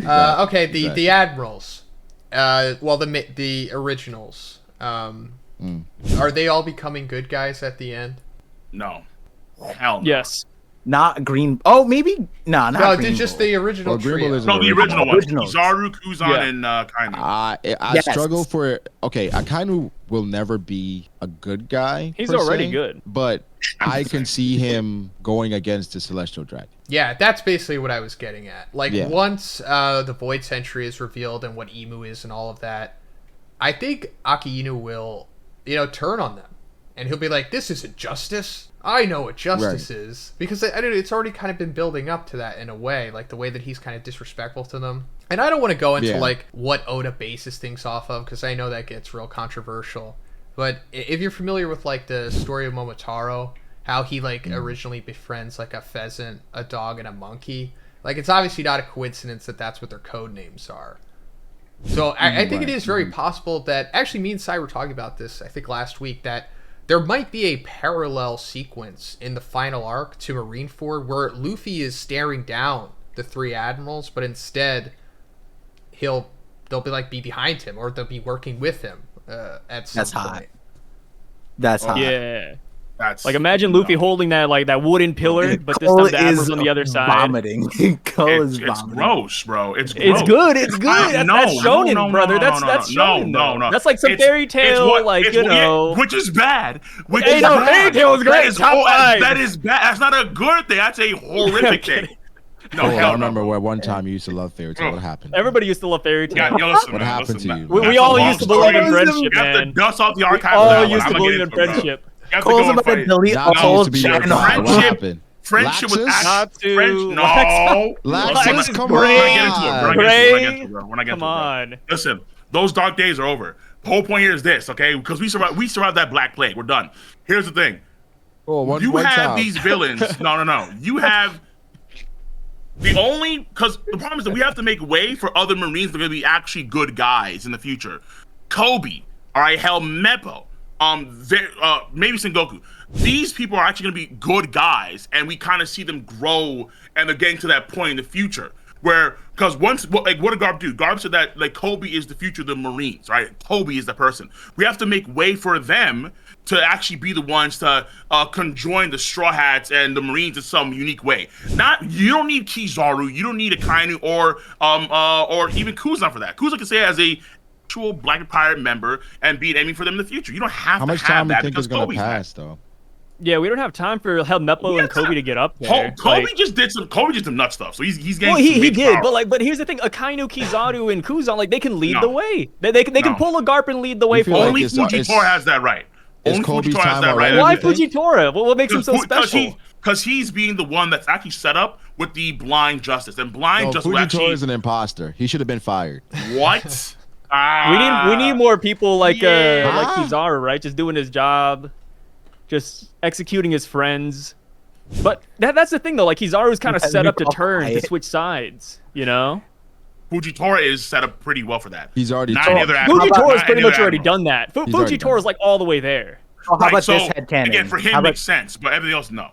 Okay, the admirals. Well, the originals. Are they all becoming good guys at the end? No. Hell no. Yes. Not green. Oh, maybe not No, green. just the original trio. No, the original ones. Originals. Kizaru, Kuzan, and Kainu. I struggle for okay. Akainu will never be a good guy. He's already se, good, but I can see him going against the Celestial Dragon. Yeah, that's basically what I was getting at. Like once the Void Sentry is revealed and what Imu is and all of that, I think Akainu will, turn on them, and he'll be like, "This isn't justice. I know what justice is," because I don't know, it's already kind of been building up to that in a way, like the way that he's kind of disrespectful to them. And I don't want to go into like what Oda bases things off of, because I know that gets real controversial. But if you're familiar with like the story of Momotaro, how he like originally befriends like a pheasant, a dog, and a monkey, like it's obviously not a coincidence that that's what their code names are. So I think it is very possible that, actually me and Sai were talking about this, I think last week, that there might be a parallel sequence in the final arc to Marineford where Luffy is staring down the three admirals, but instead they'll be behind him, or they'll be working with him at some point. That's hot. Yeah. That's Like, imagine Luffy holding that wooden pillar, but this time the admiral's on the other side. Vomiting. Cole is it's vomiting. gross, bro. It's gross. It's good. It's good. That's Shonen, brother. That's Shonen. No. That's like some fairy tale, which is bad. Which Hey, is no, bad. fairy tale is great. That is bad. That's not a good thing. That's a horrific thing. No, I remember where one time you used to love fairy tale. What happened? Everybody used to love fairy tale. What happened to you? We all used to believe in friendship, man. You have to dust off the archive. All used to believe in friendship. Cole's about to delete a whole channel. Friendship with Laxus? No. Laxus, come We're on. not getting Come on. Listen, those dark days are over. The whole point here is this, okay? Because we survived that Black Plague. We're done. Here's the thing. You have these villains. No. You have because the problem is that we have to make way for other Marines that are going to be actually good guys in the future. Kobe, all right, Meppo, maybe Sengoku. These people are actually going to be good guys, and we kind of see them grow, and they're getting to that point in the future where, because what did Garb do? Garb said that like Kobe is the future of the Marines, right? Kobe is the person. We have to make way for them to actually be the ones to conjoin the Straw Hats and the Marines in some unique way. You don't need Kizaru, you don't need Akainu or even Kuzan for that. Kuzan can say as a actual Black Pirate member and be an enemy for them in the future. You don't have How to much have time do you that think because is going to Kobe's pass, though? Yeah, we don't have time for Meppo and Kobe to get up there. Kobe just did some nut stuff, so he's getting. Well, he did, but here's the thing: Akainu, Kizaru, and Kuzan, like they can lead the way. They can pull a Garp and lead the way forward. Only Fujitora has that right. Only Fujitora has that right. Why Fujitora? What makes him so special? Because he's being the one that's actually set up with the blind justice, and blind justice. Fujitora is an imposter. He should have been fired. What? We need more people like Kizaru, right? Just doing his job, just executing his friends. But that's the thing though. Like Kizaru's kind of set up to switch sides. Fujitora is set up pretty well for that. He's already. Fujitora's pretty much already done that. Fujitora's like all the way there. Oh, how about this headcanon? Again, for him, it makes sense, but everything else, no.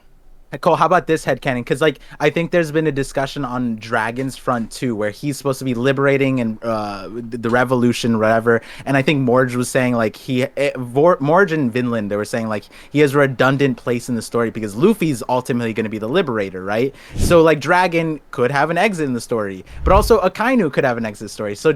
Cole, how about this headcanon? Because I think there's been a discussion on Dragon's Front too, where he's supposed to be liberating and the revolution, whatever. And I think Morge was saying Morge and Vinland, they were saying like he has a redundant place in the story because Luffy's ultimately going to be the liberator, right? So like Dragon could have an exit in the story, but also Akainu could have an exit story. So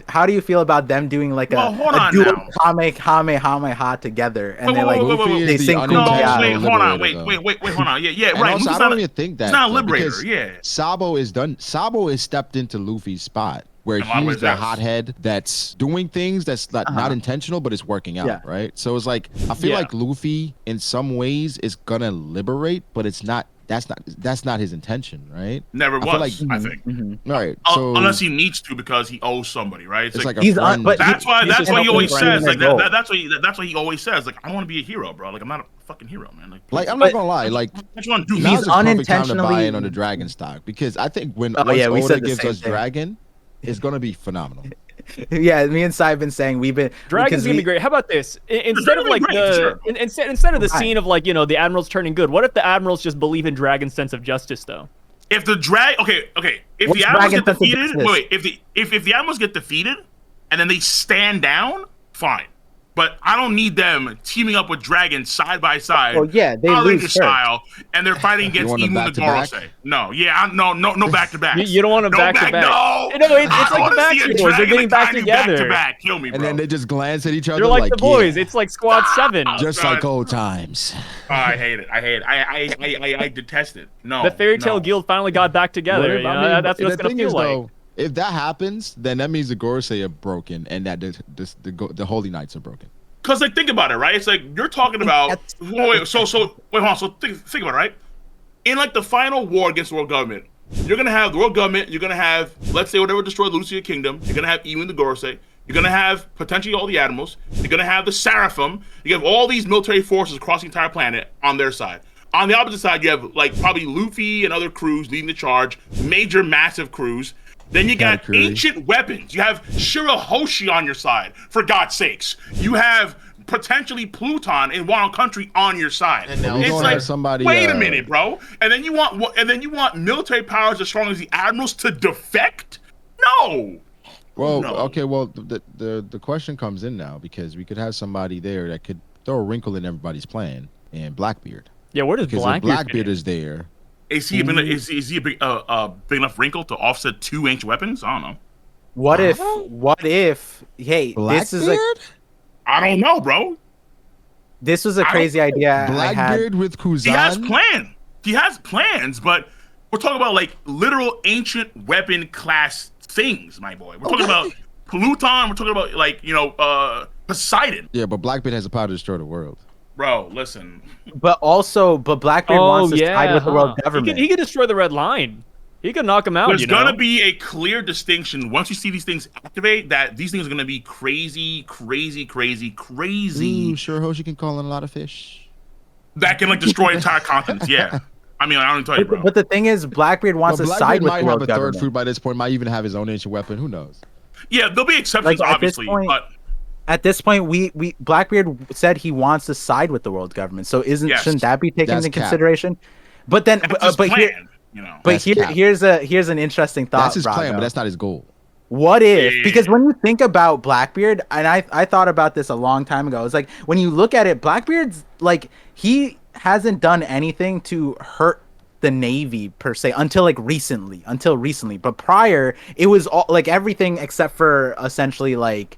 how do you feel about them doing like a dual Kamehameha together and they sing Kumbaya? Hold on, wait, hold on. Yeah, right. Also, I don't even think that. It's not a liberator, yeah. Sabo is done. Sabo is stepped into Luffy's spot where he's the hothead that's doing things that's not intentional, but it's working out, right? So it's like, I feel like Luffy in some ways is gonna liberate, but it's not. That's not his intention, right? Never was, I think. All right. So unless he needs to because he owes somebody, right? It's like a friend. That's why he always says like that. That's why he always says like I want to be a hero, bro. Like I'm not a fucking hero, man. Like I'm not gonna lie, like what you want to do? He's unintentionally time to buy in on the Dragon stock because I think once Oda gives us Dragon, it's gonna be phenomenal. Yeah, me and Sai have been saying Dragon's gonna be great. How about this? Instead of like instead of the scene of like the admirals turning good, what if the admirals just believe in Dragon's sense of justice though? if the if the admirals get defeated, if the admirals get defeated, and then they stand down, fine. But I don't need them teaming up with dragons side by side. Well, yeah, they lose style, and they're fighting against Imu and Gorosei. No, no back to back. You don't want them back to back. No, it's like the Backstreet Boys. They're getting back together. Back to back. Kill me, bro. And then they just glance at each other. They're like the boys. It's like Squad 7. Just like old times. Oh, I hate it. I detest it. No. The Fairy Tail Guild finally got back together. That's what it's gonna feel like. Though, if that happens, then that means the Gorosei are broken and that the Holy Knights are broken. Because like, think about it, right? It's like you're talking about. Wait, hold on. So think about it, right? In like the final war against the world government, you're gonna have the world government. You're gonna have, let's say, whatever destroyed Lucia Kingdom. You're gonna have Imu and the Gorosei. You're gonna have potentially all the admirals. You're gonna have the Seraphim. You have all these military forces across the entire planet on their side. On the opposite side, you have like probably Luffy and other crews leading the charge, major, massive crews. Then you got ancient weapons. You have Shirahoshi on your side, for God's sakes. You have potentially Pluton in Wano Country on your side. And it's like, somebody, wait a minute, bro. And then you want military powers as strong as the admirals to defect? No. Well, okay. Well, the question comes in now because we could have somebody there that could throw a wrinkle in everybody's plan, and Blackbeard. Yeah, where does Blackbeard? Blackbeard is there. Is he a big enough wrinkle to offset 2 ancient weapons? I don't know. What if? Hey, Blackbeard? This is I don't know, bro. This was a crazy idea. Blackbeard with Kuzan. He has plans, but we're talking about like literal ancient weapon class things, my boy. We're talking about Pluton. We're talking about like Poseidon. Yeah, but Blackbeard has the power to destroy the world. Bro, listen. But Blackbeard wants to side with the world government. He could destroy the Red Line. He could knock him out. There's gonna be a clear distinction once you see these things activate. That these things are gonna be crazy. Sure, Hoshi can call in a lot of fish. That can like destroy entire continents. Yeah. I mean, I don't tell you, bro. But the thing is, Blackbeard wants to side with the world government. Might have a third fruit by this point. Might even have his own ancient weapon. Who knows? Yeah, there'll be exceptions, obviously, but. At this point, we Blackbeard said he wants to side with the world government. So shouldn't that be taken into consideration? But then, here's an interesting thought. That's his plan, but that's not his goal. What if? Because when you think about Blackbeard, and I thought about this a long time ago. It's like when you look at it, Blackbeard's like he hasn't done anything to hurt the Navy per se until recently. But prior, it was all like everything except for essentially like.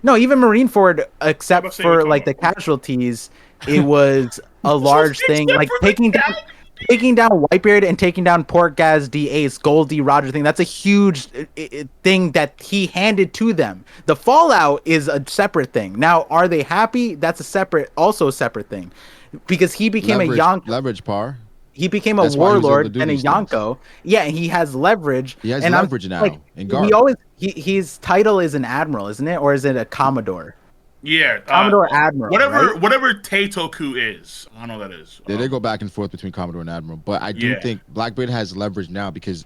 No, even Marineford, except for like the casualties, it was a large thing. Like taking down Whitebeard and taking down Portgas, D Ace, Goldie, Roger thing. That's a huge thing that he handed to them. The fallout is a separate thing. Now, are they happy? That's also a separate thing, because he became a leverage par. He became a warlord and a Yonko. Yeah, he has leverage. He has leverage now. His title is an admiral, isn't it, or is it a commodore? Yeah, Commodore Admiral. Whatever Teitoku is, I don't know what that is. Yeah, they go back and forth between Commodore and Admiral, but I do think Blackbeard has leverage now because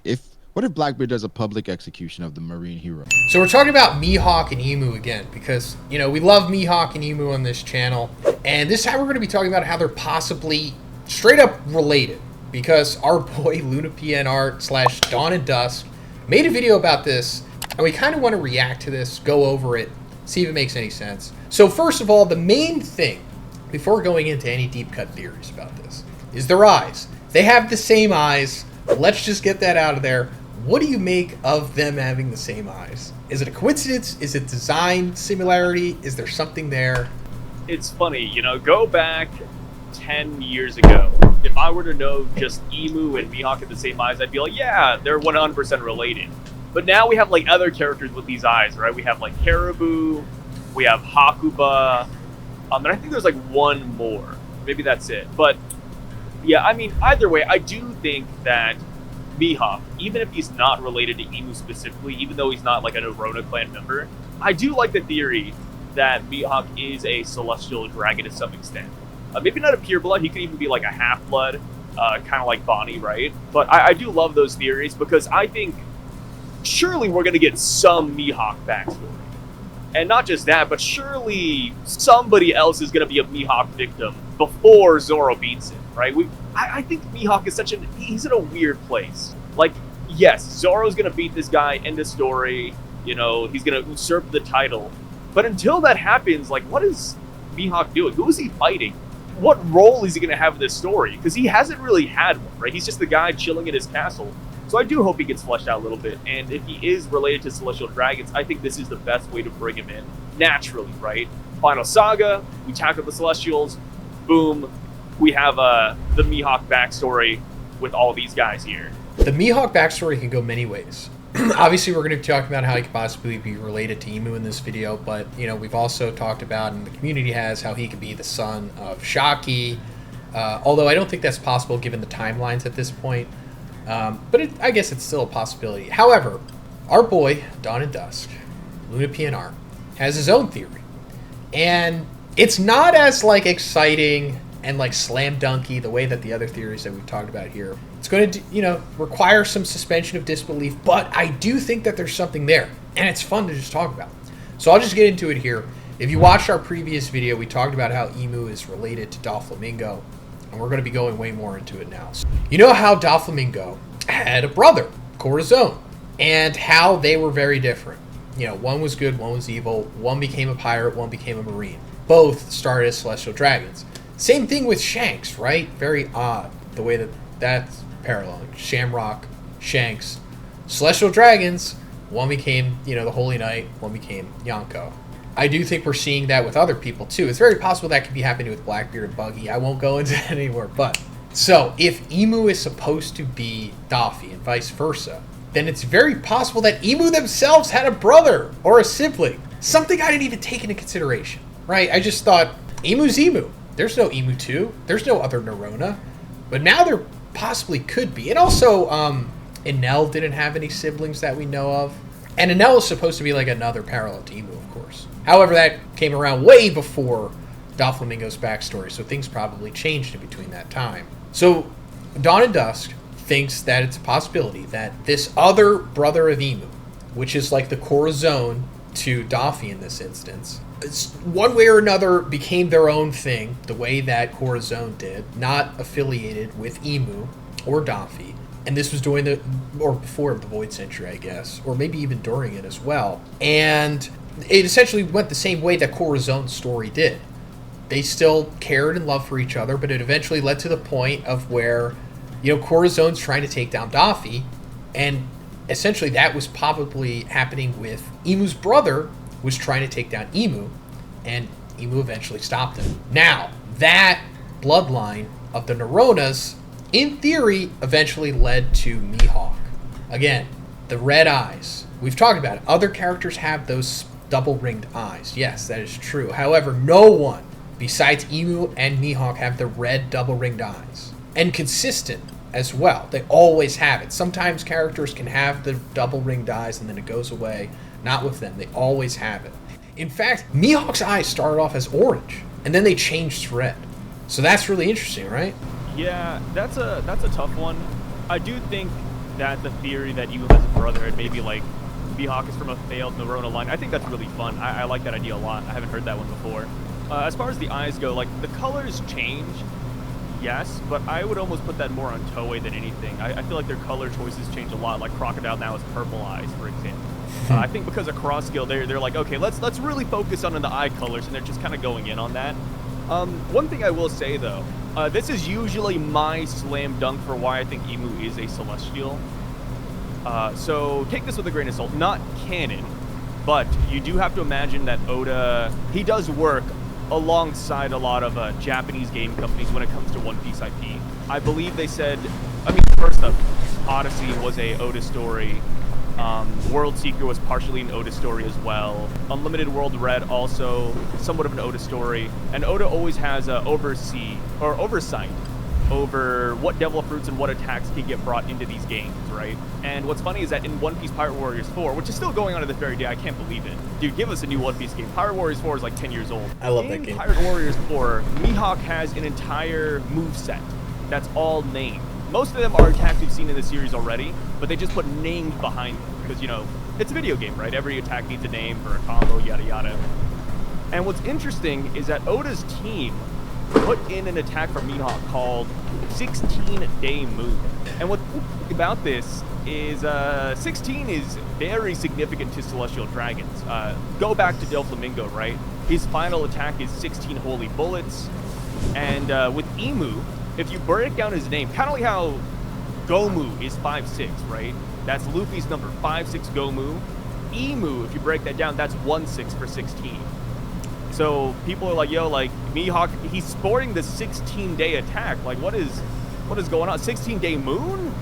what if Blackbeard does a public execution of the Marine hero? So we're talking about Mihawk and Imu again because we love Mihawk and Imu on this channel, and this time we're going to be talking about how they're possibly straight up related because our boy Luna PN Dawn and Dusk made a video about this, and we kind of want to react to this, go over it, see if it makes any sense. So first of all, the main thing, before going into any deep cut theories about this, is their eyes. They have the same eyes. Let's just get that out of there. What do you make of them having the same eyes? Is it a coincidence? Is it design similarity? Is there something there? It's funny, go back 10 years ago. If I were to know just Imu and Mihawk had the same eyes, I'd be like, yeah, they're 100% related. But now we have other characters with these eyes, right? We have Caribou, we have Hakuba, and I think there's one more. Maybe that's it. But yeah, I mean, either way, I do think that Mihawk, even if he's not related to Imu specifically, even though he's not an Arona clan member, I do like the theory that Mihawk is a celestial dragon to some extent. Maybe not a pure blood, he could even be a half-blood, kind of like Bonnie, right? But I do love those theories because I think surely we're going to get some Mihawk backstory. And not just that, but surely somebody else is going to be a Mihawk victim before Zoro beats him, right? I think Mihawk is he's in a weird place. Like, yes, Zoro's gonna beat this guy, end of story. You know, he's gonna usurp the title. But until that happens, like, what is Mihawk doing? Who is he fighting? What role is he gonna have in this story? Because he hasn't really had one, right? He's just the guy chilling in his castle. So I do hope he gets fleshed out a little bit. And if he is related to Celestial Dragons, I think this is the best way to bring him in naturally, right? Final Saga, we tackle the Celestials, boom, we have the Mihawk backstory with all these guys here. The Mihawk backstory can go many ways. Obviously, we're going to be talking about how he could possibly be related to Imu in this video, but, you know, we've also talked about, and the community has, how he could be the son of Shaki, although I don't think that's possible given the timelines at this point, but I guess it's still a possibility. However, our boy, Dawn and Dusk, Luna PNR, has his own theory, and it's not as, like, exciting and, like, slam dunky the way that the other theories that we've talked about here. It's going to, you know, require some suspension of disbelief, but I do think that there's something there, and it's fun to just talk about. So I'll just get into it here. If you watched our previous video, we talked about how Imu is related to Doflamingo, and we're going to be going way more into it now. So, you know how Doflamingo had a brother, Corazon, and how they were very different. You know, one was good, one was evil, one became a pirate, one became a marine. Both started as celestial dragons. Same thing with Shanks, right? Very odd, the way that that's paralleling. Shamrock, Shanks, celestial dragons. One became, you know, the Holy Knight. One became Yonko. I do think we're seeing that with other people too. It's very possible that could be happening with Blackbeard and Buggy. I won't go into that anymore. But so if Imu is supposed to be Daffy and vice versa, then it's very possible that Imu themselves had a brother or a sibling. Something I didn't even take into consideration, right? I just thought Imu's Imu. There's no Imu 2. There's no other Nerona. But now there possibly could be. And also, Enel didn't have any siblings that we know of. And Enel is supposed to be like another parallel to Imu, of course. However, that came around way before Doflamingo's backstory, so things probably changed in between that time. So, Dawn and Dusk thinks that it's a possibility that this other brother of Imu, which is like the Corazon to Daffy in this instance, one way or another became their own thing, the way that Corazon did, not affiliated with Imu or Daffy. And this was during or before the Void Century, I guess, or maybe even during it as well. And it essentially went the same way that Corazon's story did. They still cared and loved for each other, but it eventually led to the point of where, you know, Corazon's trying to take down Daffy, and essentially that was probably happening with Imu's brother was trying to take down Imu, and Imu eventually stopped him. Now, that bloodline of the Neronas, in theory, eventually led to Mihawk. Again, the red eyes. We've talked about it. Other characters have those double-ringed eyes. Yes, that is true. However, no one besides Imu and Mihawk have the red double-ringed eyes. And consistent as well. They always have it. Sometimes characters can have the double-ringed eyes and then it goes away. Not with them. They always have it. In fact, Mihawk's eyes started off as orange, and then they changed to red. So that's really interesting, right? Yeah, that's a tough one. I do think that the theory that Imu has a brother and maybe like Mihawk is from a failed Nerona line, I think that's really fun. I like that idea a lot. I haven't heard that one before. As far as the eyes go, like the colors change, yes, but I would almost put that more on Toei than anything. I feel like their color choices change a lot. Like Crocodile now has purple eyes, for example. I think because of Cross Skill, they're like, okay, let's really focus on the eye colors, and they're just kind of going in on that. One thing I will say though, this is usually my slam dunk for why I think Imu is a Celestial. So take this with a grain of salt. Not canon, but you do have to imagine that Oda, he does work alongside a lot of Japanese game companies when it comes to One Piece IP. I believe they said, I mean, first up, Odyssey was a Oda story. World Seeker was partially an Oda story as well. Unlimited World Red also somewhat of an Oda story. And Oda always has oversight over what Devil Fruits and what attacks can get brought into these games, right? And what's funny is that in One Piece Pirate Warriors 4, which is still going on to this very day, I can't believe it. Dude, give us a new One Piece game. Pirate Warriors 4 is like 10 years old. I love that game. In Pirate Warriors 4, Mihawk has an entire moveset that's all named. Most of them are attacks we've seen in the series already, but they just put names behind them because, you know, it's a video game, right? Every attack needs a name for a combo, yada yada. And what's interesting is that Oda's team put in an attack from Mihawk called 16-Day Moon. And what's about this is 16 is very significant to Celestial Dragons. Go back to Doflamingo, right? His final attack is 16 Holy Bullets. And with Imu, if you break down his name, kind of like how Gomu is 5'6", right? That's Luffy's number, 5'6" Gomu. Imu, if you break that down, that's 1'6" for 16. So people are like, yo, like Mihawk, he's sporting the 16-day attack. Like, what is going on? 16-day moon?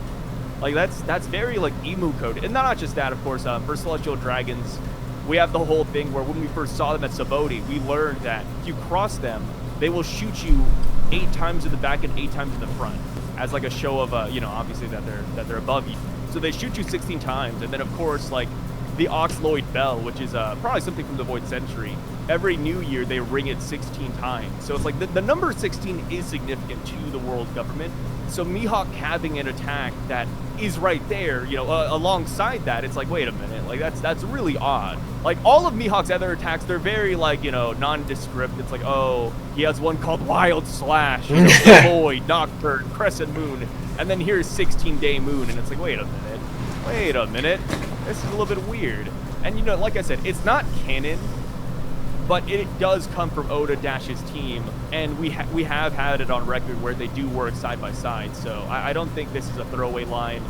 Like that's very like Imu code. And not just that, of course. For Celestial Dragons, we have the whole thing where when we first saw them at Sabaody, we learned that if you cross them, they will shoot you 8 times in the back and 8 times in the front, as like a show of you know, obviously that they're above you. So they shoot you 16 times, and then of course like the Oxloid Bell, which is probably something from the Void Century. Every new year they ring it 16 times. So it's like the number 16 is significant to the world government. So Mihawk having an attack that is right there, you know, alongside that, it's like, wait a minute, like that's really odd. Like all of Mihawk's other attacks, they're very like, you know, nondescript. It's like, oh, he has one called Wild Slash, you know, Void, Nocturne, Crescent Moon, and then here's 16-Day Moon, and it's like, wait a minute, this is a little bit weird. And you know, like I said, it's not canon, but it does come from Oda-Dash's team, and we have had it on record where they do work side by side. So I don't think this is a throwaway line.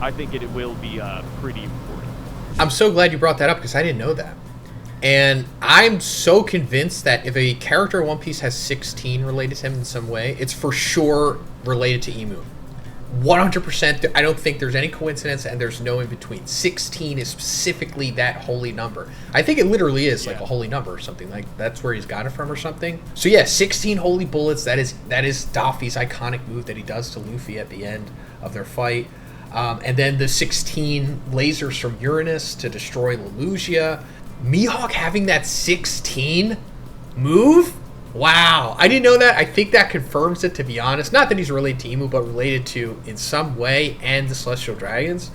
I think it will be pretty important. I'm so glad you brought that up because I didn't know that. And I'm so convinced that if a character in One Piece has 16 related to him in some way, it's for sure related to Imu. 100%. I don't think there's any coincidence, and there's no in between. 16 is specifically that holy number. I think it literally is like a holy number or something. Like that's where he's got it from or something. So yeah, 16 holy bullets. That is Daffy's iconic move that he does to Luffy at the end of their fight. And then the 16 lasers from Uranus to destroy Lelougia. Mihawk having that 16 move. Wow, I didn't know that. I think that confirms it, to be honest. Not that he's related to Imu, but related to, in some way, and the Celestial Dragons.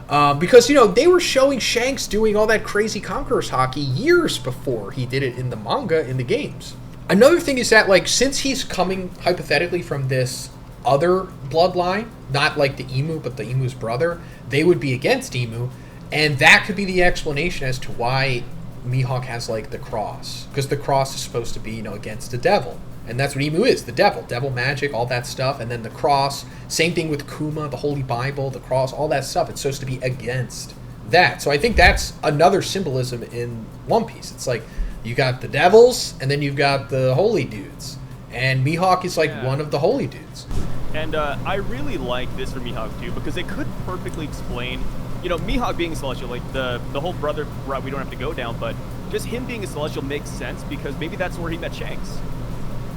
Because, you know, they were showing Shanks doing all that crazy Conqueror's Hockey years before he did it in the manga, in the games. Another thing is that, like, since he's coming, hypothetically, from this other bloodline, not like the Imu, but the Imu's brother, they would be against Imu, and that could be the explanation as to why Mihawk has like the cross, because the cross is supposed to be, you know, against the devil, and that's what Imu is, the devil magic, all that stuff. And then the cross, same thing with Kuma, the Holy Bible, the cross, all that stuff, it's supposed to be against that. So I think that's another symbolism in One Piece. It's like you got the devils and then you've got the holy dudes, and Mihawk is like one of the holy dudes. And I really like this for Mihawk too, because it could perfectly explain, you know, Mihawk being a Celestial, like the whole brother route we don't have to go down, but just him being a Celestial makes sense because maybe that's where he met Shanks.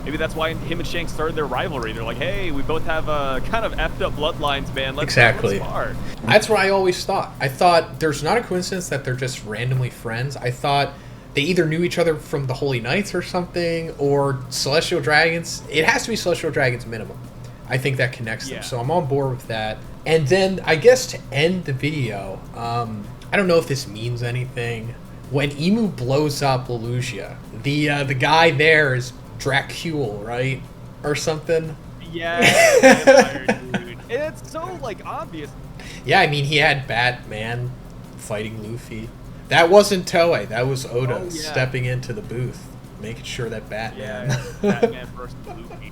Maybe that's why him and Shanks started their rivalry. They're like, hey, we both have kind of effed up bloodlines, man. Let's spar. That's what I always thought. I thought there's not a coincidence that they're just randomly friends. I thought they either knew each other from the Holy Knights or something, or Celestial Dragons. It has to be Celestial Dragons minimum. I think that connects them. So I'm on board with that. And then I guess to end the video, I don't know if this means anything. When Imu blows up Lelougia, the guy there is Dracule, right? Or something? Yeah, dude. And it's so, like, obvious. Yeah, I mean, he had Batman fighting Luffy. That wasn't Toei. That was Oda stepping into the booth, making sure that Batman... Yeah, Batman versus Luffy.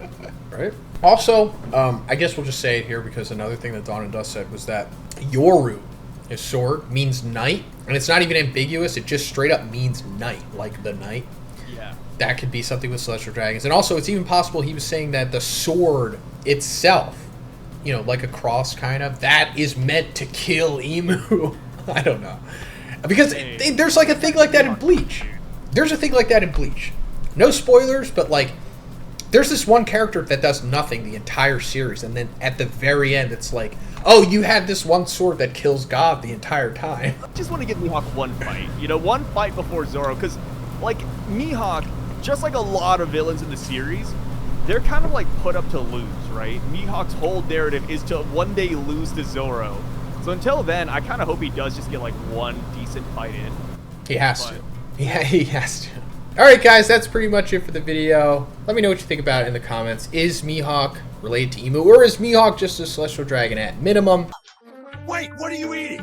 Right? Also, I guess we'll just say it here because another thing that Dawn and Dust said was that Yoru, his sword, means night. And it's not even ambiguous. It just straight up means night, like the night. Yeah. That could be something with Celestial Dragons. And also, it's even possible he was saying that the sword itself, you know, like a cross kind of, that is meant to kill Imu. I don't know. Because there's like a thing like that in Bleach. There's a thing like that in Bleach. No spoilers, but like, there's this one character that does nothing the entire series, and then at the very end, it's like, oh, you had this one sword that kills God the entire time. I just want to give Mihawk one fight. You know, one fight before Zoro, because, like, Mihawk, just like a lot of villains in the series, they're kind of like put up to lose, right? Mihawk's whole narrative is to one day lose to Zoro. So until then, I kind of hope he does just get like one decent fight in. He has to. Yeah, he has to. Alright guys, that's pretty much it for the video. Let me know what you think about it in the comments. Is Mihawk related to Imu, or is Mihawk just a celestial dragon at minimum? Wait, what are you eating?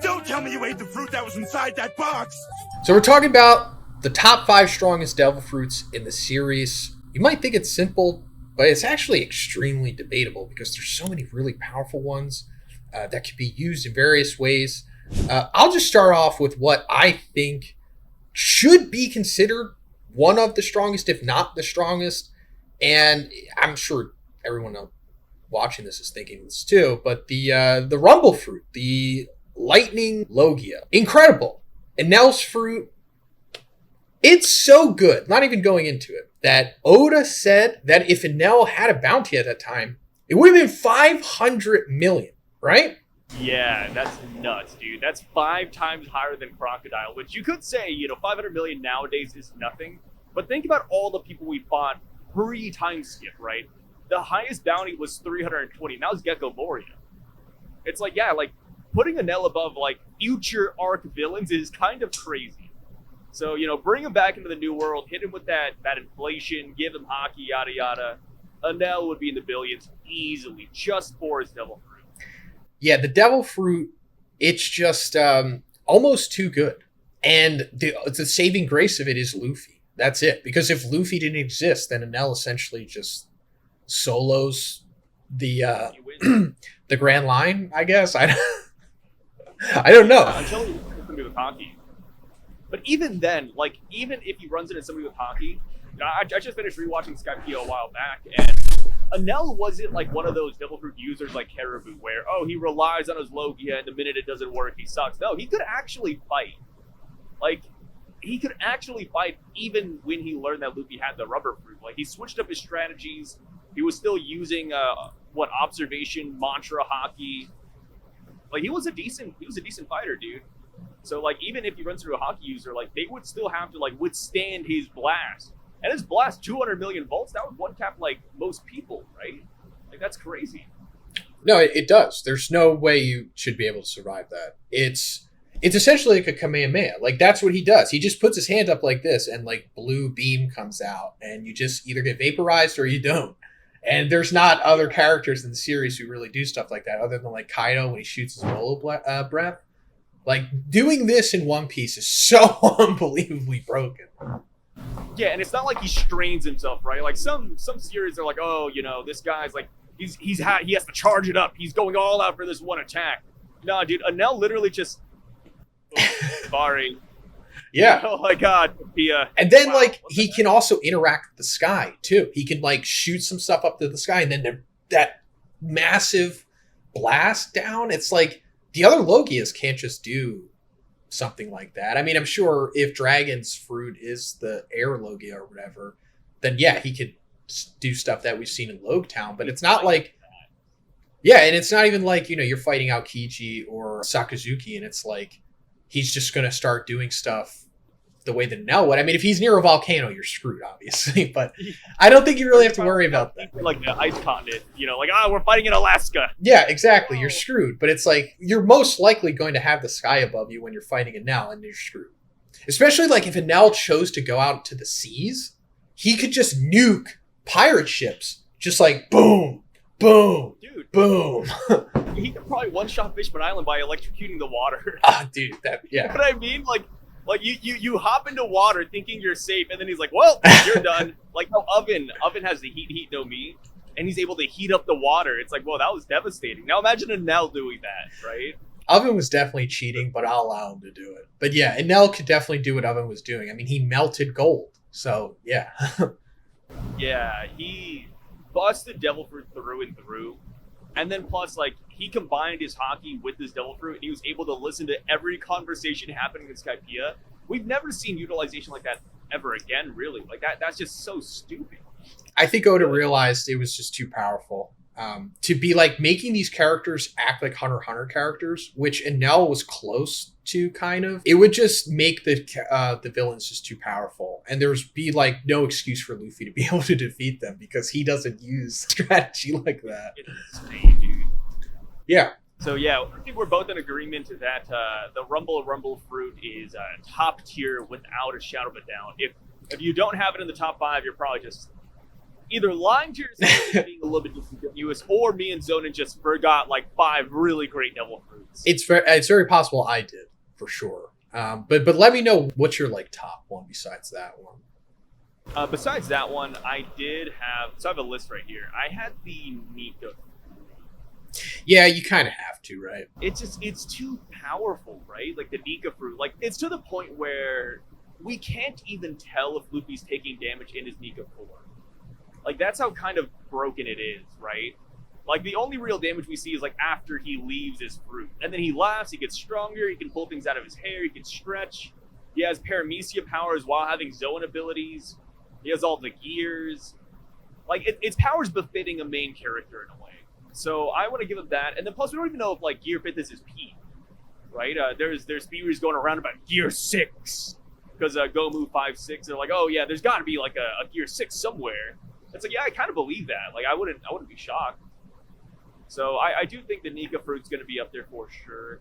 Don't tell me you ate the fruit that was inside that box! So we're talking about the top 5 strongest devil fruits in the series. You might think it's simple, but it's actually extremely debatable because there's so many really powerful ones that can be used in various ways. I'll just start off with what I think should be considered one of the strongest, if not the strongest. And I'm sure everyone watching this is thinking this too, but the rumble fruit, the lightning logia, incredible. Enel's fruit, it's so good, not even going into it, that Oda said that if Enel had a bounty at that time, it would have been 500 million, right? Yeah, that's nuts, dude. That's 5 times higher than Crocodile, which you could say, 500 million nowadays is nothing. But think about all the people we fought pre-time skip, right? The highest bounty was 320. Now it's Gecko Moria. It's like, yeah, like putting Enel above like future arc villains is kind of crazy. So, bring him back into the new world, hit him with that inflation, give him hockey, yada yada. Enel would be in the billions easily, just for his devil fruit. Yeah, the devil fruit, it's just almost too good. And the saving grace of it is Luffy. That's it. Because if Luffy didn't exist, then Enel essentially just solos the the Grand Line, I guess. I don't know. Until he runs somebody with hockey. But even then, like, even if he runs into somebody with hockey, I just finished rewatching Skypiea a while back, and Enel wasn't like one of those devil fruit users like Caribou, where, he relies on his Logia, and the minute it doesn't work, he sucks. No, he could actually fight. Like, he could actually fight even when he learned that Luffy had the rubber fruit. Like, he switched up his strategies. He was still using, observation, mantra, hockey. Like, he was a decent fighter, dude. So, like, even if he runs through a hockey user, like, they would still have to, like, withstand his blast. And his blast, 200 million volts, that would one-tap, like, most people, right? Like, that's crazy. No, it does. There's no way you should be able to survive that. It's essentially like a Kamehameha. Like, that's what he does. He just puts his hand up like this, and, like, blue beam comes out, and you just either get vaporized or you don't. And there's not other characters in the series who really do stuff like that, other than, like, Kaido when he shoots his bolo breath. Like, doing this in One Piece is so unbelievably broken. Yeah, and it's not like he strains himself, right? Like, some series are like, this guy's like, he has to charge it up. He's going all out for this one attack. Nah, dude, Enel literally just... sorry. Yeah. Oh my god, Pia. And then, he can also interact with the sky, too. He can, shoot some stuff up to the sky, and then that massive blast down, it's like, the other Logias can't just do something like that. I mean, I'm sure if Dragon's fruit is the air Logia or whatever, then yeah, he could do stuff that we've seen in Logetown, but it's not like... Yeah, and it's not even like, you're fighting Aokiji or Sakazuki, and it's like, he's just going to start doing stuff the way that Enel would. I mean, if he's near a volcano, you're screwed, obviously. But I don't think you really have to worry about that. Like the ice continent, we're fighting in Alaska. Yeah, exactly. You're screwed. But it's like, you're most likely going to have the sky above you when you're fighting Enel, and you're screwed. Especially, if Enel chose to go out to the seas, he could just nuke pirate ships. Just boom, boom, dude, boom. He could probably one-shot Fishman Island by electrocuting the water. Dude, yeah. You know what I mean? Like you hop into water thinking you're safe, and then he's like, well, you're done. Like, no, Oven has the heat, no me, and he's able to heat up the water. It's like, well, that was devastating. Now imagine Enel doing that, right? Oven was definitely cheating, but I'll allow him to do it. But yeah, Enel could definitely do what Oven was doing. I mean, he melted gold. So, yeah. Yeah, he busted Devil Fruit through and through. And then plus, he combined his hockey with his devil fruit, and he was able to listen to every conversation happening in Skypiea. We've never seen utilization like that ever again, really. Like, that's just so stupid. I think Oda realized it was just too powerful. To be, making these characters act like Hunter x Hunter characters, which Enel was close to, kind of. It would just make the villains just too powerful. And there's no excuse for Luffy to be able to defeat them, because he doesn't use strategy like that. It's insane, dude. Yeah. So yeah, I think we're both in agreement that the Rumble fruit is top tier without a shadow of a doubt. If you don't have it in the top 5, you're probably just either lying to yourself and being a little bit disingenuous, or me and Zhoniin just forgot like 5 really great devil fruits. It's very possible I did, for sure. But let me know what's your like top one besides that one. Besides that one, I have a list right here. I had the Nika. Yeah, you kind of have to, right? It's too powerful, right? Like the Nika fruit, like it's to the point where we can't even tell if Luffy's taking damage in his Nika form. Like that's how kind of broken it is, right? Like the only real damage we see is like after he leaves his fruit, and then he laughs, he gets stronger, he can pull things out of his hair, he can stretch. He has paramecia powers while having Zoan abilities. He has all the gears. Like its powers befitting a main character in a way. So I want to give him that, and then plus we don't even know if like Gear 5 is his peak, right? There's theories going around about Gear 6 because Gomu 5-6. They're like, oh yeah, there's got to be like a Gear 6 somewhere. It's like, yeah, I kind of believe that. Like I wouldn't be shocked. So I do think the Nika fruit's going to be up there for sure.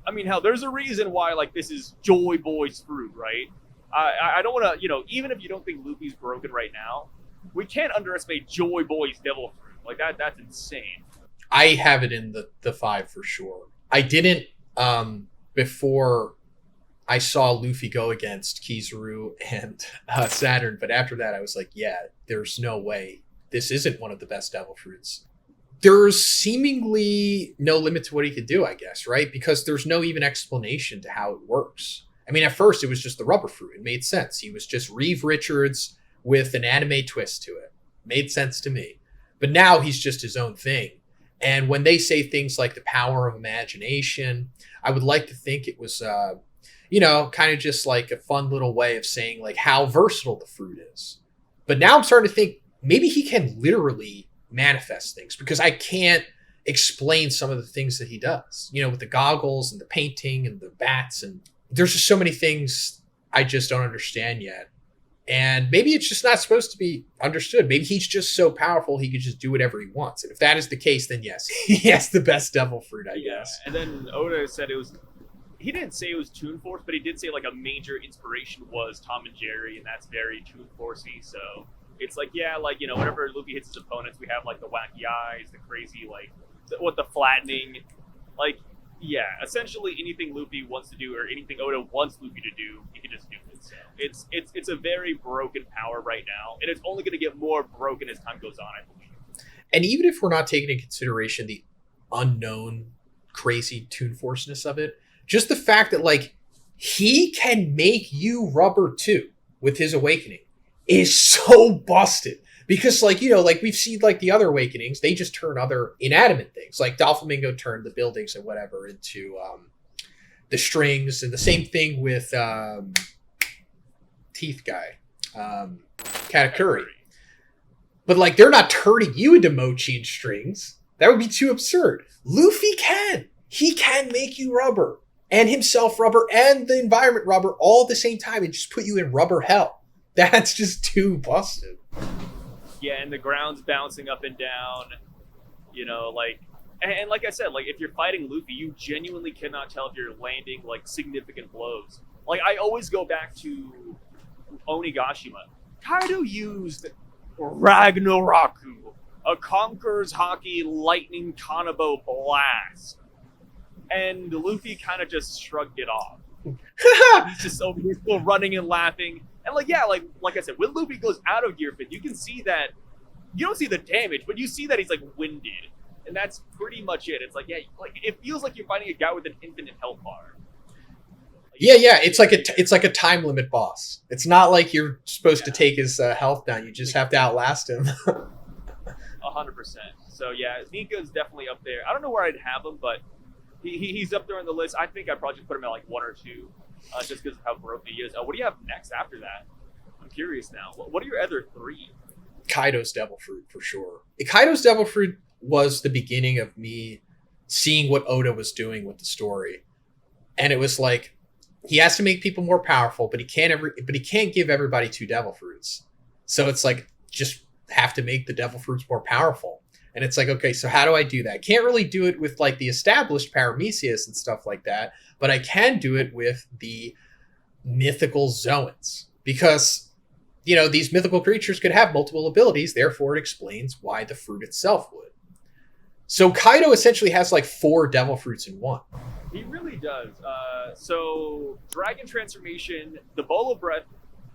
I mean, hell, there's a reason why like this is Joy Boy's fruit, right? I don't want to, even if you don't think Luffy's broken right now, we can't underestimate Joy Boy's devil fruit. Like that's insane. I have it in the 5 for sure. I didn't before I saw Luffy go against Kizaru and Saturn, but after that I was like, yeah, there's no way this isn't one of the best devil fruits. There's seemingly no limit to what he could do, I guess, right? Because there's no even explanation to how it works. I mean, at first it was just the rubber fruit. It made sense. He was just Reeve Richards with an anime twist to it. Made sense to me. But now he's just his own thing. And when they say things like the power of imagination, I would like to think it was, kind of just like a fun little way of saying like how versatile the fruit is. But now I'm starting to think maybe he can literally manifest things, because I can't explain some of the things that he does, with the goggles and the painting and the bats. And there's just so many things I just don't understand yet. And maybe it's just not supposed to be understood. Maybe he's just so powerful he could just do whatever he wants. And if that is the case, then yes, he has the best devil fruit, I guess. And then Oda said he didn't say it was Toon Force, but he did say like a major inspiration was Tom and Jerry, and that's very Toon Forcey. So it's like, yeah, like, whenever Luffy hits his opponents, we have like the wacky eyes, the crazy, like, the flattening. Like, yeah, essentially anything Luffy wants to do or anything Oda wants Luffy to do, he can just do it. So it's a very broken power right now, and it's only going to get more broken as time goes on, I believe. And even if we're not taking into consideration the unknown, crazy Toon Forceness of it, just the fact that, like, he can make you rubber too with his awakening is so busted. Because, like, like we've seen, like, the other awakenings, they just turn other inanimate things. Like, Doflamingo turned the buildings and whatever into the strings. And the same thing with Teeth Guy, Katakuri. But, like, they're not turning you into mochi and strings. That would be too absurd. Luffy can. He can make you rubber. And himself rubber and the environment rubber all at the same time and just put you in rubber hell. That's just too busted. Yeah, and the ground's bouncing up and down, like, and like I said, like, if you're fighting Luffy, you genuinely cannot tell if you're landing, like, significant blows. Like, I always go back to Onigashima. Kaido used Ragnaroku, a Conqueror's Haki Lightning Kanabo Blast, and Luffy kind of just shrugged it off. He's just over here still running and laughing. And like, yeah, like I said, when Luffy goes out of Gear 5, you can see that, you don't see the damage, but you see that he's like winded. And that's pretty much it. It's like, yeah, like it feels like you're fighting a guy with an infinite health bar. Like, yeah, it's like a time limit boss. It's not like you're supposed to take his health down. You just have to outlast him. 100%. So yeah, Nika's definitely up there. I don't know where I'd have him, but he's up there on the list. I think I'd probably just put him at like 1 or 2. Just because of how broken he is. What do you have next after that? I'm curious now. What are your other 3? Kaido's Devil Fruit, for sure. Kaido's Devil Fruit was the beginning of me seeing what Oda was doing with the story. And it was like, he has to make people more powerful, but he can't give everybody 2 Devil Fruits. So it's like, just have to make the Devil Fruits more powerful. And it's like, okay, so how do I do that? I can't really do it with like the established Paramecia and stuff like that, but I can do it with the mythical Zoans, because these mythical creatures could have multiple abilities, therefore it explains why the fruit itself would. So Kaido essentially has like 4 devil fruits in one. He really does. So dragon transformation, the bowl of breath,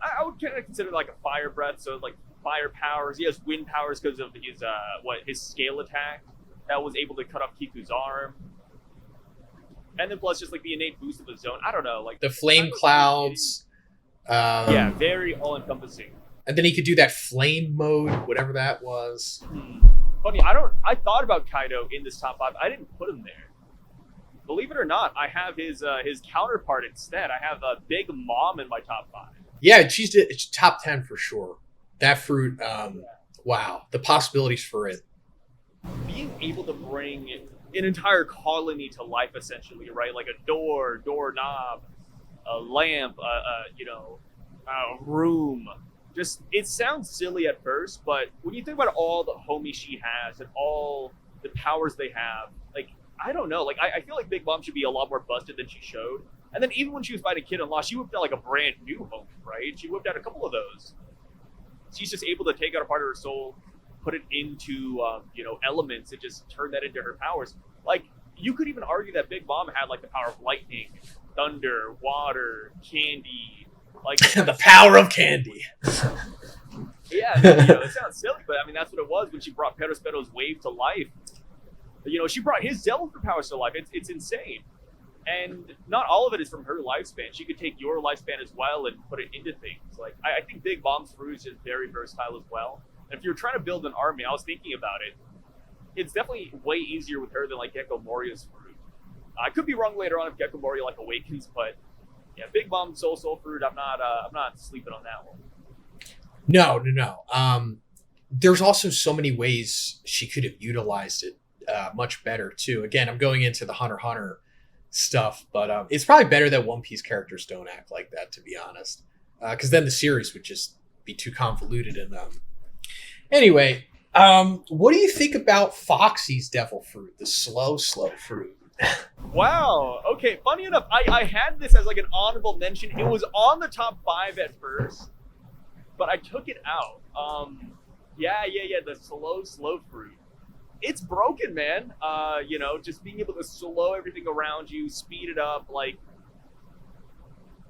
I would kind of consider like a fire breath, so like fire powers. He has wind powers because of his scale attack that was able to cut off Kiku's arm. And then plus just like the innate boost of the zone. I don't know, like the flame clouds. Yeah, very all-encompassing. And then he could do that flame mode, whatever that was. Funny, I thought about Kaido in this top 5. I didn't put him there. Believe it or not, I have his counterpart instead. I have a Big Mom in my top 5. Yeah, it's top 10 for sure. That fruit, wow, the possibilities for it. Being able to bring an entire colony to life, essentially, right? Like a doorknob, a lamp, a room. Just, it sounds silly at first, but when you think about all the homies she has and all the powers they have, like, I don't know. Like, I feel like Big Mom should be a lot more busted than she showed. And then even when she was fighting Kid and Law, she whipped out like a brand new homie, right? She whipped out a couple of those. She's just able to take out a part of her soul, put it into, elements, and just turn that into her powers. Like, you could even argue that Big Mom had like the power of lightning, thunder, water, candy. Like the power of candy. Yeah, it sounds silly, but I mean that's what it was when she brought Perospero's wave to life. She brought his devil fruit powers to life. It's insane. And not all of it is from her lifespan. She could take your lifespan as well and put it into things. Like I think Big Mom's fruit is very versatile as well. And if you're trying to build an army, I was thinking about it. It's definitely way easier with her than like Gecko Moria's fruit. I could be wrong later on if Gecko Moria like awakens, but yeah, Big Mom's soul fruit. I'm not sleeping on that one. No. There's also so many ways she could have utilized it much better too. Again, I'm going into the Hunter x Hunter stuff, but it's probably better that One Piece characters don't act like that, to be honest, because then the series would just be too convoluted. And anyway, what do you think about Foxy's devil fruit, the slow fruit? Wow. Okay. Funny enough, I had this as like an honorable mention. It was on the top 5 at first, but I took it out. Yeah. The slow fruit. It's broken, man. Just being able to slow everything around you, speed it up. Like,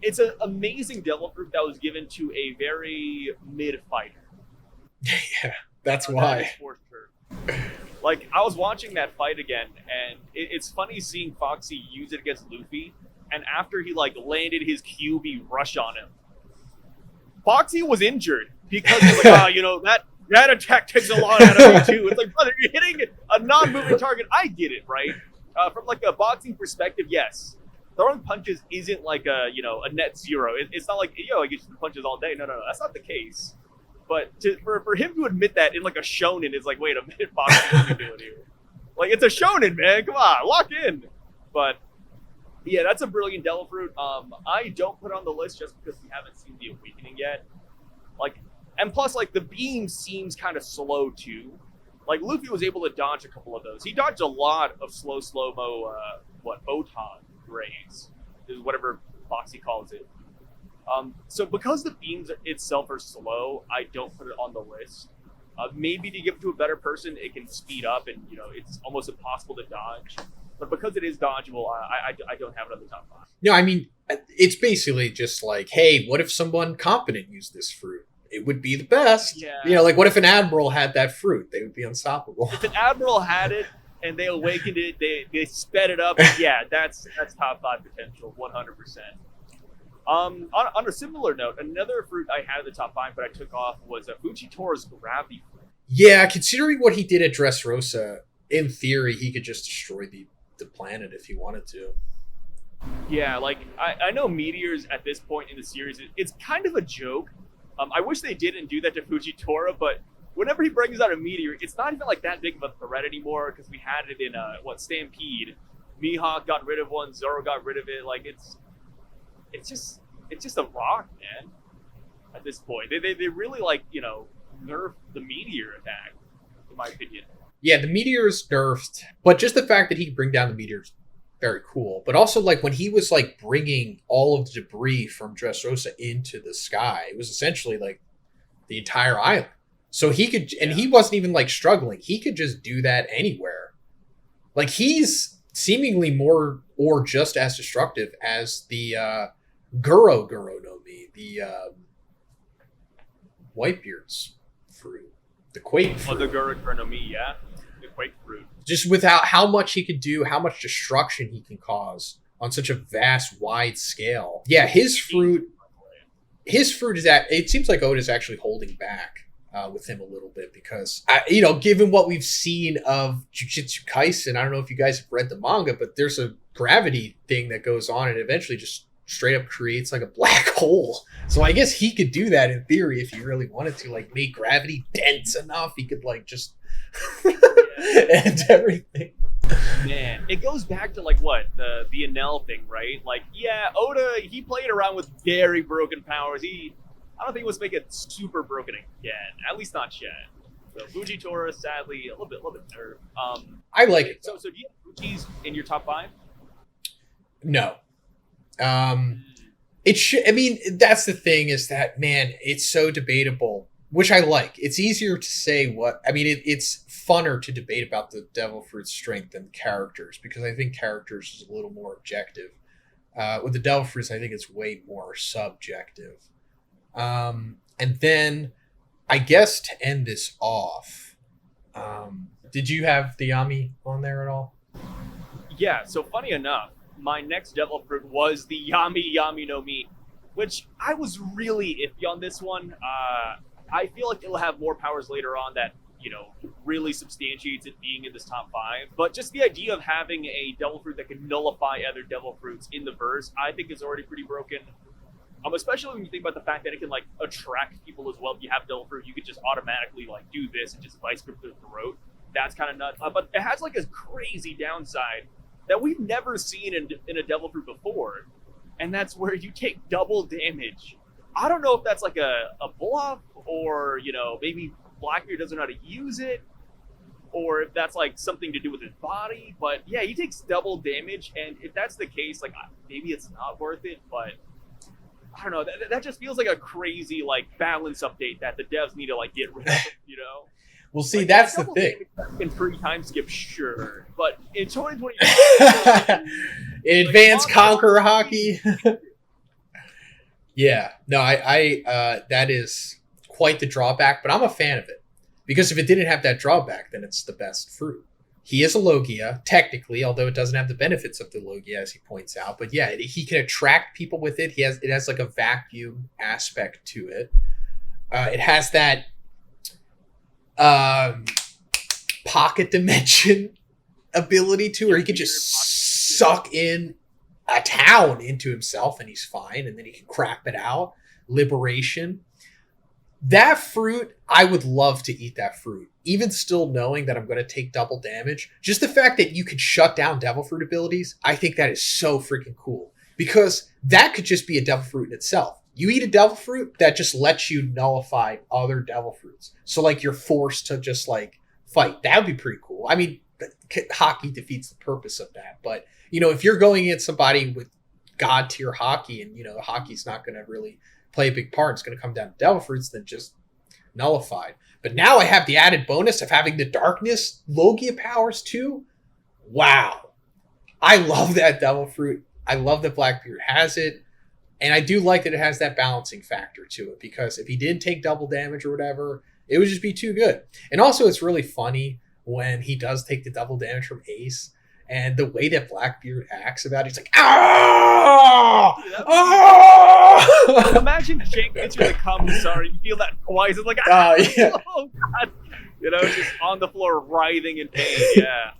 it's an amazing devil fruit that was given to a very mid fighter. Yeah, that's why. For sure. Like, I was watching that fight again, and it's funny seeing Foxy use it against Luffy, and after he, like, landed his QB rush on him, Foxy was injured because he's like, that attack takes a lot out of me, too. It's like, brother, you're hitting a non-moving target. I get it, right? From, like, a boxing perspective, yes. Throwing punches isn't like a net zero. It's not like, I get punches all day. No, that's not the case. But for him to admit that in like a shonen is like, wait a minute, Fox, what are you doing here? Like, it's a shonen, man. Come on, lock in. But yeah, that's a brilliant devil fruit. I don't put it on the list just because we haven't seen the awakening yet. Like, and plus, like, the beam seems kind of slow too. Like, Luffy was able to dodge a couple of those. He dodged a lot of slow-mo, Photon rays, is whatever Foxy calls it. So because the beams itself are slow, I don't put it on the list. Maybe to give it to a better person, it can speed up and, it's almost impossible to dodge. But because it is dodgeable, I don't have it on the top 5. No, I mean, it's basically just like, hey, what if someone competent used this fruit? It would be the best. Yeah. Like, what if an admiral had that fruit? They would be unstoppable. If an admiral had it and they awakened it, they sped it up, yeah, that's top 5 potential, 100%. On a similar note, another fruit I had in the top 5 but I took off was Fujitori's gravity fruit. Yeah, considering what he did at Dressrosa, in theory, he could just destroy the planet if he wanted to. Yeah, like, I know meteors at this point in the series, it's kind of a joke. I wish they didn't do that to Fujitora, but whenever he brings out a meteor, it's not even like that big of a threat anymore because we had it in Stampede. Mihawk got rid of one, Zoro got rid of it. Like, it's just a rock, man. At this point, they really nerfed the meteor attack, in my opinion. Yeah, the meteor's nerfed, but just the fact that he can bring down the meteor's very cool. But also, like, when he was, like, bringing all of the debris from Dressrosa into the sky, it was essentially, like, the entire island. So he could, and he wasn't even, like, struggling. He could just do that anywhere. Like, he's seemingly more or just as destructive as the Guro no Mi, the Whitebeard's fruit, the Quake fruit. Oh, the Guro no Mi, yeah. The Quake fruit. Just without how much he could do, how much destruction he can cause on such a vast, wide scale. Yeah, his fruit is that it seems like Oda's actually holding back with him a little bit because, given what we've seen of Jujutsu Kaisen, I don't know if you guys have read the manga, but there's a gravity thing that goes on and eventually just straight up creates like a black hole. So I guess he could do that in theory if he really wanted to, like make gravity dense enough. He could like just end everything. Man, it goes back to like what the Enel thing, right? Like, yeah, Oda, he played around with very broken powers. I don't think he was making it super broken again. At least not yet. So Fujitora, sadly, a little bit nerfed. I like it. So do you have Fuji's in your top 5? No. It should. I mean, that's the thing is that, man, it's so debatable, which I like. It's easier to say what. I mean, it's funner to debate about the Devil Fruit's strength than characters because I think characters is a little more objective. With the Devil Fruits, I think it's way more subjective. And then, I guess to end this off, did you have the Yami on there at all? Yeah, so funny enough, my next Devil Fruit was the Yami no Mi, which I was really iffy on this one. I feel like it'll have more powers later on that, really substantiates it being in this top 5. But just the idea of having a Devil Fruit that can nullify other Devil Fruits in the verse, I think is already pretty broken. Especially when you think about the fact that it can like attract people as well. If you have Devil Fruit, you could just automatically like do this and just vice grip their throat. That's kind of nuts. But it has like a crazy downside that we've never seen in a Devil Fruit before, and that's where you take double damage. I don't know if that's like a bluff or maybe Blackbeard doesn't know how to use it, or if that's like something to do with his body. But yeah, he takes double damage, and if that's the case, like maybe it's not worth it. But I don't know. That just feels like a crazy like balance update that the devs need to like get rid of. Well, see, like, that's the thing. In free time skip, sure, but in 2020, in Advanced Conqueror Hockey. Yeah, no, I that is quite the drawback, but I'm a fan of it because if it didn't have that drawback, then it's the best fruit. He is a Logia, technically, although it doesn't have the benefits of the Logia, as he points out. But yeah, he can attract people with it. It has like a vacuum aspect to it. It has that pocket dimension ability to where he can just suck in a town into himself and he's fine, and then he can crap it out. Liberation. That fruit, I would love to eat that fruit. Even still knowing that I'm going to take double damage. Just the fact that you could shut down Devil Fruit abilities, I think that is so freaking cool. Because that could just be a Devil Fruit in itself. You eat a Devil Fruit, that just lets you nullify other Devil Fruits. So, like, you're forced to just, like, fight. That would be pretty cool. I mean, hockey defeats the purpose of that. But, if you're going against somebody with God tier hockey and, hockey's not going to really play a big part, it's going to come down to Devil Fruits, then just nullified. But now I have the added bonus of having the darkness Logia powers too. Wow. I love that Devil Fruit. I love that Blackbeard has it. And I do like that it has that balancing factor to it, because if he did take double damage or whatever, it would just be too good. And also it's really funny when he does take the double damage from Ace, and the way that Blackbeard acts about it, it's like, ah! Imagine Jake entering the commissary, you feel that twice, it's like, yeah. Oh god, just on the floor writhing in pain. Yeah.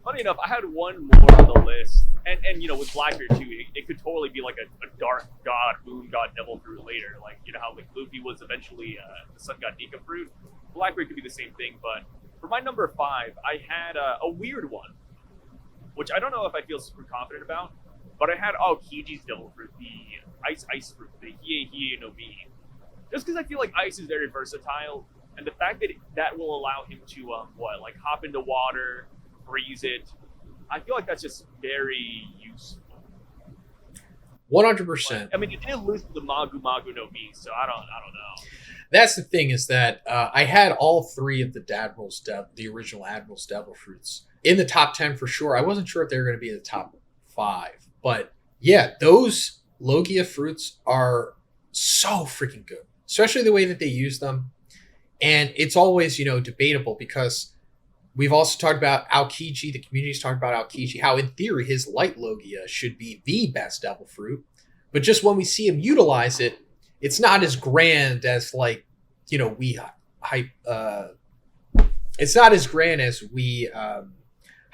Funny enough, I had one more on the list, and with Blackbeard too, it could totally be like a dark god, moon god, devil fruit later, like how like Luffy was eventually the sun god Nika fruit. Blackbeard could be the same thing, but for my number 5, I had a weird one, which I don't know if I feel super confident about, but I had Aokiji's devil fruit, the ice fruit, the Hiei no Mi. Just because I feel like ice is very versatile, And the fact that that will allow him to like hop into water, freeze it, I feel like that's just very useful. 100%. I mean, you did lose to the Magu Magu no Mi, so I don't know. That's the thing, is that I had all 3 of the original Admiral's Devil Fruits in the top 10 for sure. I wasn't sure if they were going to be in the top 5, but yeah, those Logia fruits are so freaking good, especially the way that they use them. And it's always, debatable, because we've also talked about Aokiji, the community's talked about Aokiji, how in theory his Light Logia should be the best Devil Fruit. But just when we see him utilize it, it's not as grand as we hype. It's not as grand as we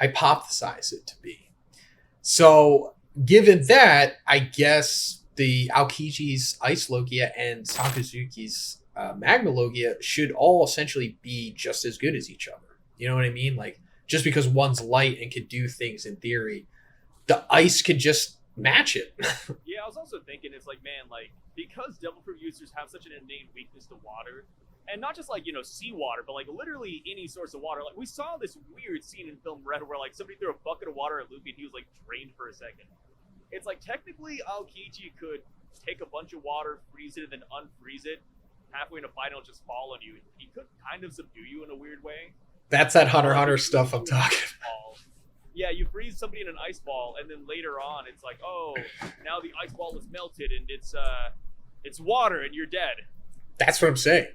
hypothesize it to be. So, given that, I guess the Aokiji's Ice Logia and Sakazuki's Magma Logia should all essentially be just as good as each other. You know what I mean? Like, just because one's light and can do things in theory, the ice could just match it. Yeah, I was also thinking, it's like, man, like, because Devil Fruit users have such an innate weakness to water, and not just seawater, but like literally any source of water. Like, we saw this weird scene in Film Red where like somebody threw a bucket of water at Luffy and he was like drained for a second. It's like, technically Aokiji could take a bunch of water, freeze it, and then unfreeze it halfway in a fight, and it'll just fall on you. He could kind of subdue you in a weird way. That's that Hunter x Hunter stuff I'm talking about. Yeah, you freeze somebody in an ice ball, and then later on, it's like, oh, now the ice ball is melted, and it's water, and you're dead. That's what I'm saying.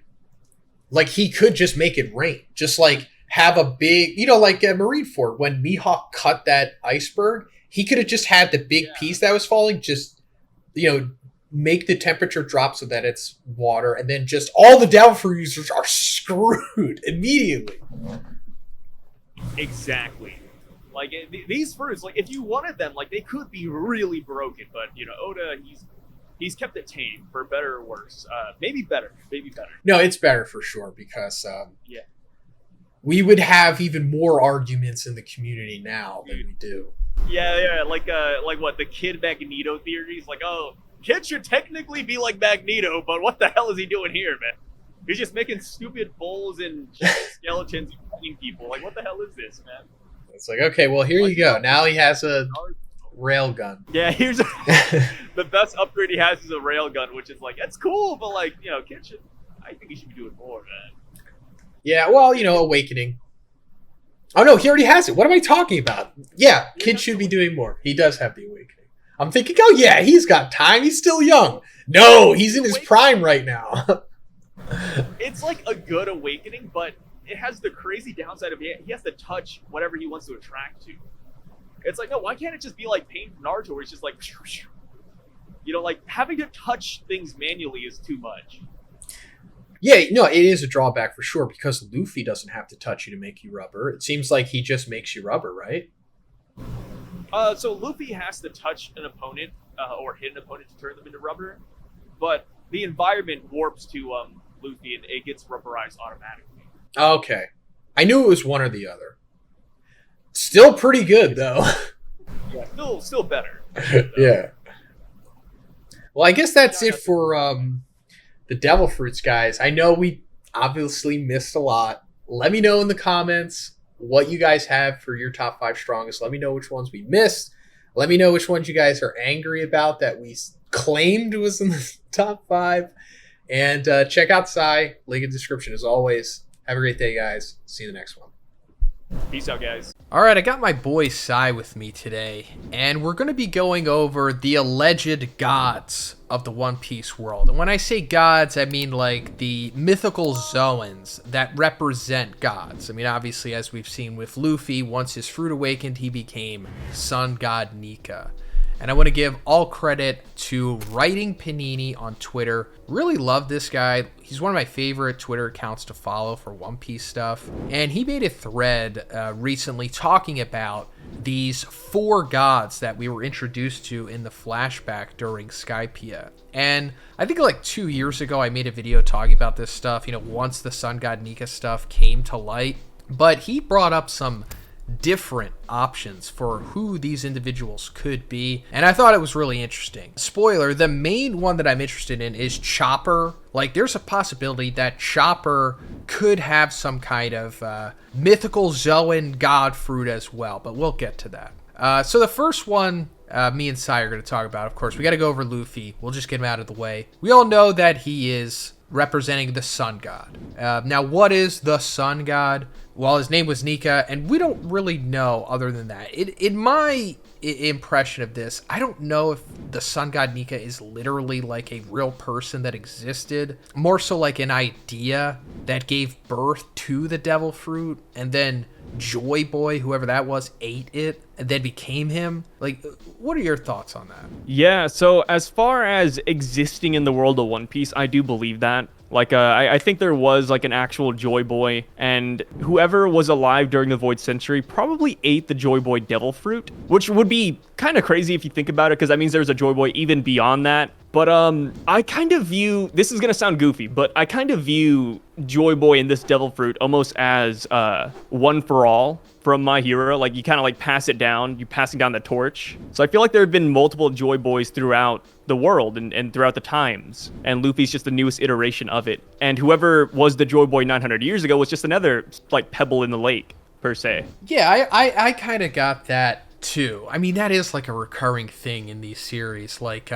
Like, he could just make it rain. Just, like, have a big, like Marineford, when Mihawk cut that iceberg, he could have just had the big piece that was falling, just, make the temperature drop so that it's water, and then just all the Devil Fruit users are screwed immediately. Exactly. Like, these fruits, like, if you wanted them, like, they could be really broken, but, Oda, he's kept it tame, for better or worse. Maybe better. No, it's better for sure, because we would have even more arguments in the community now than we do. Yeah, like what, the Kid Magneto theories? Like, oh, Kid should technically be like Magneto, but what the hell is he doing here, man? He's just making stupid bowls and skeletons and fighting people. Like, what the hell is this, man? It's like, okay, well, here you go. Now he has a railgun. Yeah, here's the best upgrade he has is a railgun, which is like, it's cool, but like, Kid should, I think he should be doing more, man. Yeah, well, Awakening. Oh no, he already has it. What am I talking about? Yeah, Kid should be doing more. He does have the Awakening. I'm thinking, oh yeah, he's got time. He's still young. No, he's in his prime right now. It's like a good Awakening, but it has the crazy downside of he has to touch whatever he wants to attract to. It's like, no, why can't it just be like Pain from Naruto, where it's just like, like having to touch things manually is too much. Yeah, no, it is a drawback for sure, because Luffy doesn't have to touch you to make you rubber. It seems like he just makes you rubber, right? So Luffy has to touch an opponent or hit an opponent to turn them into rubber, but the environment warps to Luffy and it gets rubberized automatically. Okay. I knew it was one or the other. Still pretty good, though. Yeah, still better. Yeah. Well, I guess that's it for the Devil Fruits, guys. I know we obviously missed a lot. Let me know in the comments what you guys have for your top 5 strongest. Let me know which ones we missed. Let me know which ones you guys are angry about that we claimed was in the top 5. And check out Sai. Link in the description as always. Have a great day, guys. See you in the next one. Peace out, guys. All right, I got my boy Sai with me today, and we're going to be going over the alleged gods of the One Piece world. And when I say gods, I mean like the mythical Zoans that represent gods. I mean, obviously, as we've seen with Luffy, once his fruit awakened, he became Sun God Nika. And I want to give all credit to Writing Panini on Twitter. Really love this guy. He's one of my favorite Twitter accounts to follow for One Piece stuff. And he made a thread recently talking about these 4 gods that we were introduced to in the flashback during Skypiea. And I think like 2 years ago, I made a video talking about this stuff, once the Sun God Nika stuff came to light. But he brought up some different options for who these individuals could be, and I thought it was really interesting. Spoiler, the main one that I'm interested in is Chopper. Like, there's a possibility that Chopper could have some kind of mythical Zhoniin god fruit as well, but we'll get to that. So the first one me and Sai are going to talk about, of course, we got to go over Luffy. We'll just get him out of the way. We all know that he is representing the sun god. Now, what is the sun god? Well, his name was Nika, and we don't really know other than that. In my impression of this, I don't know if the sun god Nika is literally like a real person that existed, more so like an idea that gave birth to the devil fruit, and then Joy Boy, whoever that was, ate it and then became him. Like, what are your thoughts on that? Yeah, so as far as existing in the world of One Piece, I do believe that. Like, I think there was, like, an actual Joy Boy, and whoever was alive during the Void Century probably ate the Joy Boy Devil Fruit, which would be kind of crazy if you think about it, because that means there's a Joy Boy even beyond that. But I kind of view, this is going to sound goofy, but I kind of view Joy Boy and this Devil Fruit almost as one for all from My Hero. Like, you kind of like pass it down, you're passing down the torch. So I feel like there have been multiple Joy Boys throughout the world and throughout the times, and Luffy's just the newest iteration of it. And whoever was the Joy Boy 900 years ago was just another like pebble in the lake, per se. Yeah, I kind of got that too. I mean, that is like a recurring thing in these series. Like,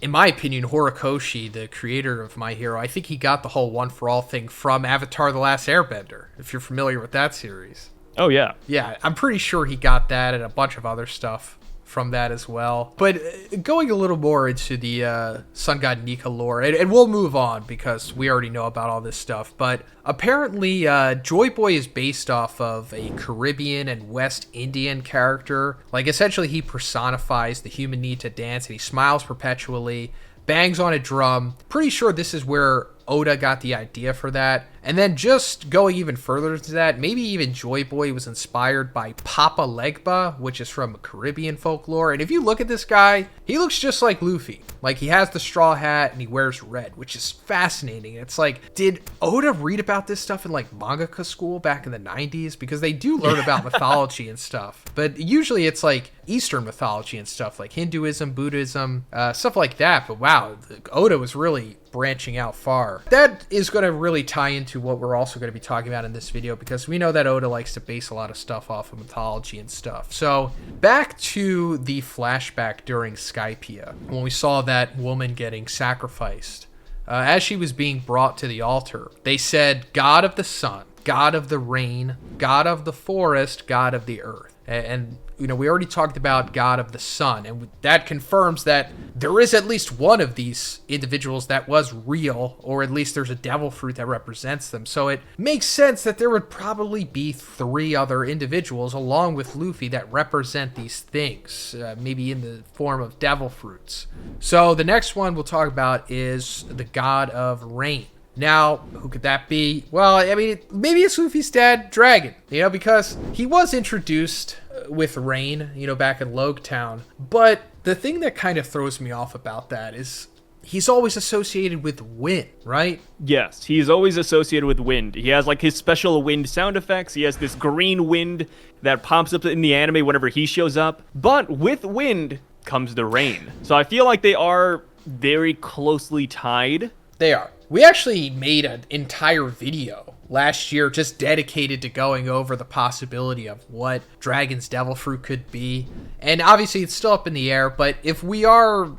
in my opinion, Horikoshi, the creator of My Hero, I think he got the whole one for all thing from Avatar: The Last Airbender, if you're familiar with that series. Oh, yeah. Yeah, I'm pretty sure he got that and a bunch of other stuff from that as well. But going a little more into the Sun God Nika lore, and we'll move on because we already know about all this stuff, but apparently Joy Boy is based off of a Caribbean and West Indian character. Like, essentially he personifies the human need to dance, and he smiles perpetually, bangs on a drum. Pretty sure this is where Oda got the idea for that. And then just going even further to that, maybe even Joy Boy was inspired by Papa Legba, which is from Caribbean folklore. And if you look at this guy, he looks just like Luffy. Like, he has the straw hat and he wears red, which is fascinating. It's like, did Oda read about this stuff in like mangaka school back in the 90s? Because they do learn about mythology and stuff. But usually it's like Eastern mythology and stuff, like Hinduism, Buddhism, stuff like that. But wow, Oda was really branching out far. That is going to really tie into what we're also going to be talking about in this video, because we know that Oda likes to base a lot of stuff off of mythology and stuff. So back to the flashback during Skypiea, when we saw that woman getting sacrificed. As she was being brought to the altar, they said, God of the sun, God of the rain, God of the forest, God of the earth. And you know, we already talked about God of the Sun, and that confirms that there is at least one of these individuals that was real, or at least there's a devil fruit that represents them. So it makes sense that there would probably be 3 other individuals along with Luffy that represent these things, maybe in the form of devil fruits. So the next one we'll talk about is the God of Rain. Now, who could that be? Well, I mean, maybe it's Luffy's dad, Dragon, you know, because he was introduced with Rain, you know, back in Logetown. But the thing that kind of throws me off about that is he's always associated with wind, right? Yes, he's always associated with wind. He has like his special wind sound effects. He has this green wind that pops up in the anime whenever he shows up. But with wind comes the rain. So I feel like they are very closely tied. They are. We actually made an entire video last year just dedicated to going over the possibility of what Dragon's Devil Fruit could be. And obviously it's still up in the air, but if we are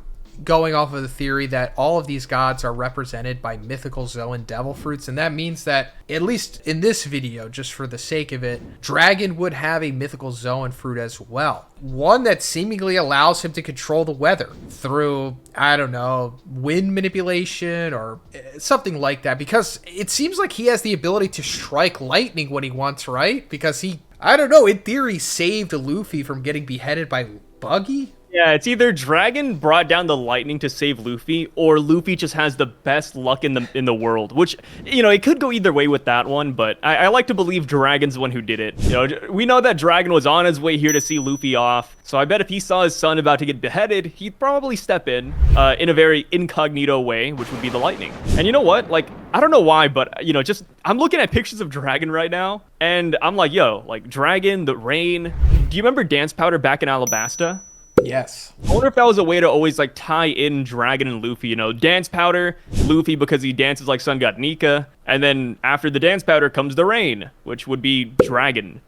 going off of the theory that all of these gods are represented by mythical Zhoniin devil fruits, and that means that, at least in this video, just for the sake of it, Dragon would have a mythical Zhoniin fruit as well. One that seemingly allows him to control the weather through, I don't know, wind manipulation or something like that, because it seems like he has the ability to strike lightning when he wants, right? Because he, I don't know, in theory saved Luffy from getting beheaded by Buggy. Yeah, it's either Dragon brought down the lightning to save Luffy, or Luffy just has the best luck in the world. Which, you know, it could go either way with that one, but I like to believe Dragon's the one who did it. You know, we know that Dragon was on his way here to see Luffy off, so I bet if he saw his son about to get beheaded, he'd probably step in a very incognito way, which would be the lightning. And you know what? Like, I don't know why, but, you know, just, I'm looking at pictures of Dragon right now, and I'm like, yo, like, Dragon, the rain. Do you remember Dance Powder back in Alabasta? Yes. I wonder if that was a way to always, like, tie in Dragon and Luffy, you know, Dance Powder, Luffy because he dances like Sun God Nika, and then after the Dance Powder comes the rain, which would be Dragon.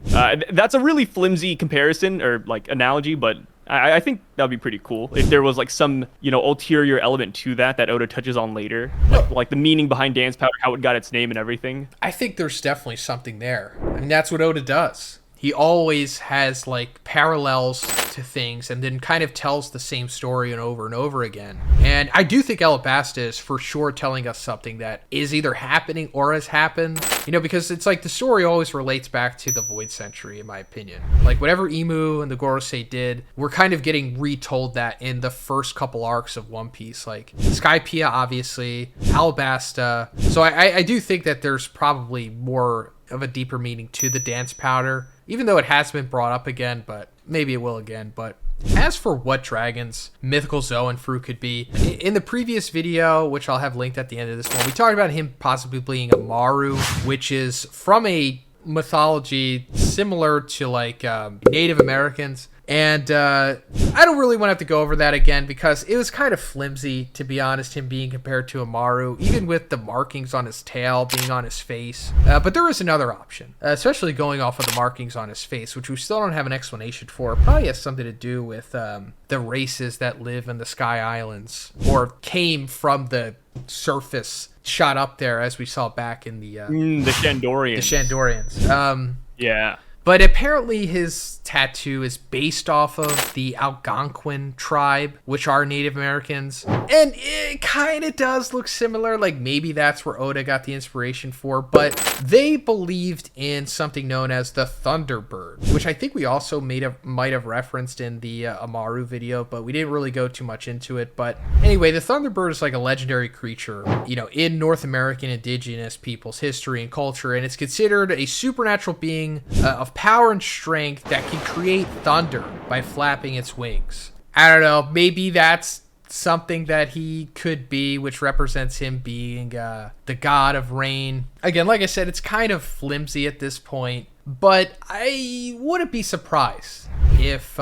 That's a really flimsy comparison, or, like, analogy, but I think that would be pretty cool if there was, like, some, you know, ulterior element to that Oda touches on later. Like the meaning behind Dance Powder, how it got its name and everything. I think there's definitely something there. I mean, that's what Oda does. He always has, like, parallels to things and then kind of tells the same story and over again. And I do think Alabasta is for sure telling us something that is either happening or has happened. You know, because it's like the story always relates back to the Void Century, in my opinion. Like, whatever Imu and the Gorosei did, we're kind of getting retold that in the first couple arcs of One Piece. Like, Skypiea, obviously, Alabasta. So I do think that there's probably more of a deeper meaning to the Dance Powder, even though it has been brought up again, but maybe it will again. But as for what Dragon's mythical Zoan fruit could be, in the previous video, which I'll have linked at the end of this one, we talked about him possibly being a Maru, which is from a mythology similar to, like, Native Americans. And I don't really want to have to go over that again because it was kind of flimsy, to be honest, him being compared to Amaru, even with the markings on his tail being on his face. But there is another option, especially going off of the markings on his face, which we still don't have an explanation for. It probably has something to do with the races that live in the Sky Islands, or came from the surface, shot up there, as we saw back in the Shandorians. The Shandorians. Yeah. But apparently his tattoo is based off of the Algonquin tribe, which are Native Americans. And it kind of does look similar. Like, maybe that's where Oda got the inspiration for. But they believed in something known as the Thunderbird, which I think we also might have referenced in the Amaru video, but we didn't really go too much into it. But anyway, the Thunderbird is like a legendary creature, you know, in North American indigenous people's history and culture. And it's considered a supernatural being of power and strength that can create thunder by flapping its wings. I don't know, maybe that's something that he could be, which represents him being the god of rain. Again, like I said, it's kind of flimsy at this point, but I wouldn't be surprised if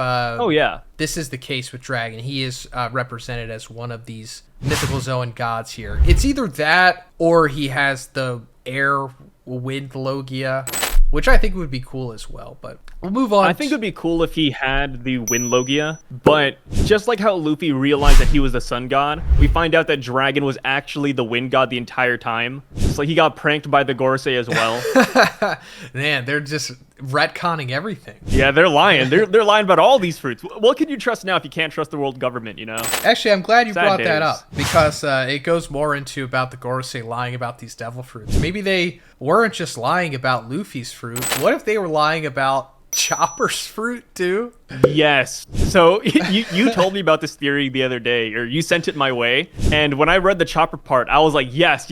this is the case with Dragon. He is represented as one of these mythical Zoan gods here. It's either that or he has the air wind Logia, which I think would be cool as well, but we'll move on. I think it would be cool if he had the Wind Logia, but just like how Luffy realized that he was the Sun God, we find out that Dragon was actually the Wind God the entire time. So he got pranked by the Gorosei as well. Man, they're just retconning everything. Yeah, they're lying. They're lying about all these fruits. What can you trust now if you can't trust the world government, you know? Actually, I'm glad you brought that up, because it goes more into about the Gorosei lying about these devil fruits. Maybe they weren't just lying about Luffy's fruit. What if they were lying about Chopper's fruit too? Yes. So you told me about this theory the other day, or you sent it my way, and when I read the Chopper part, I was like, yes,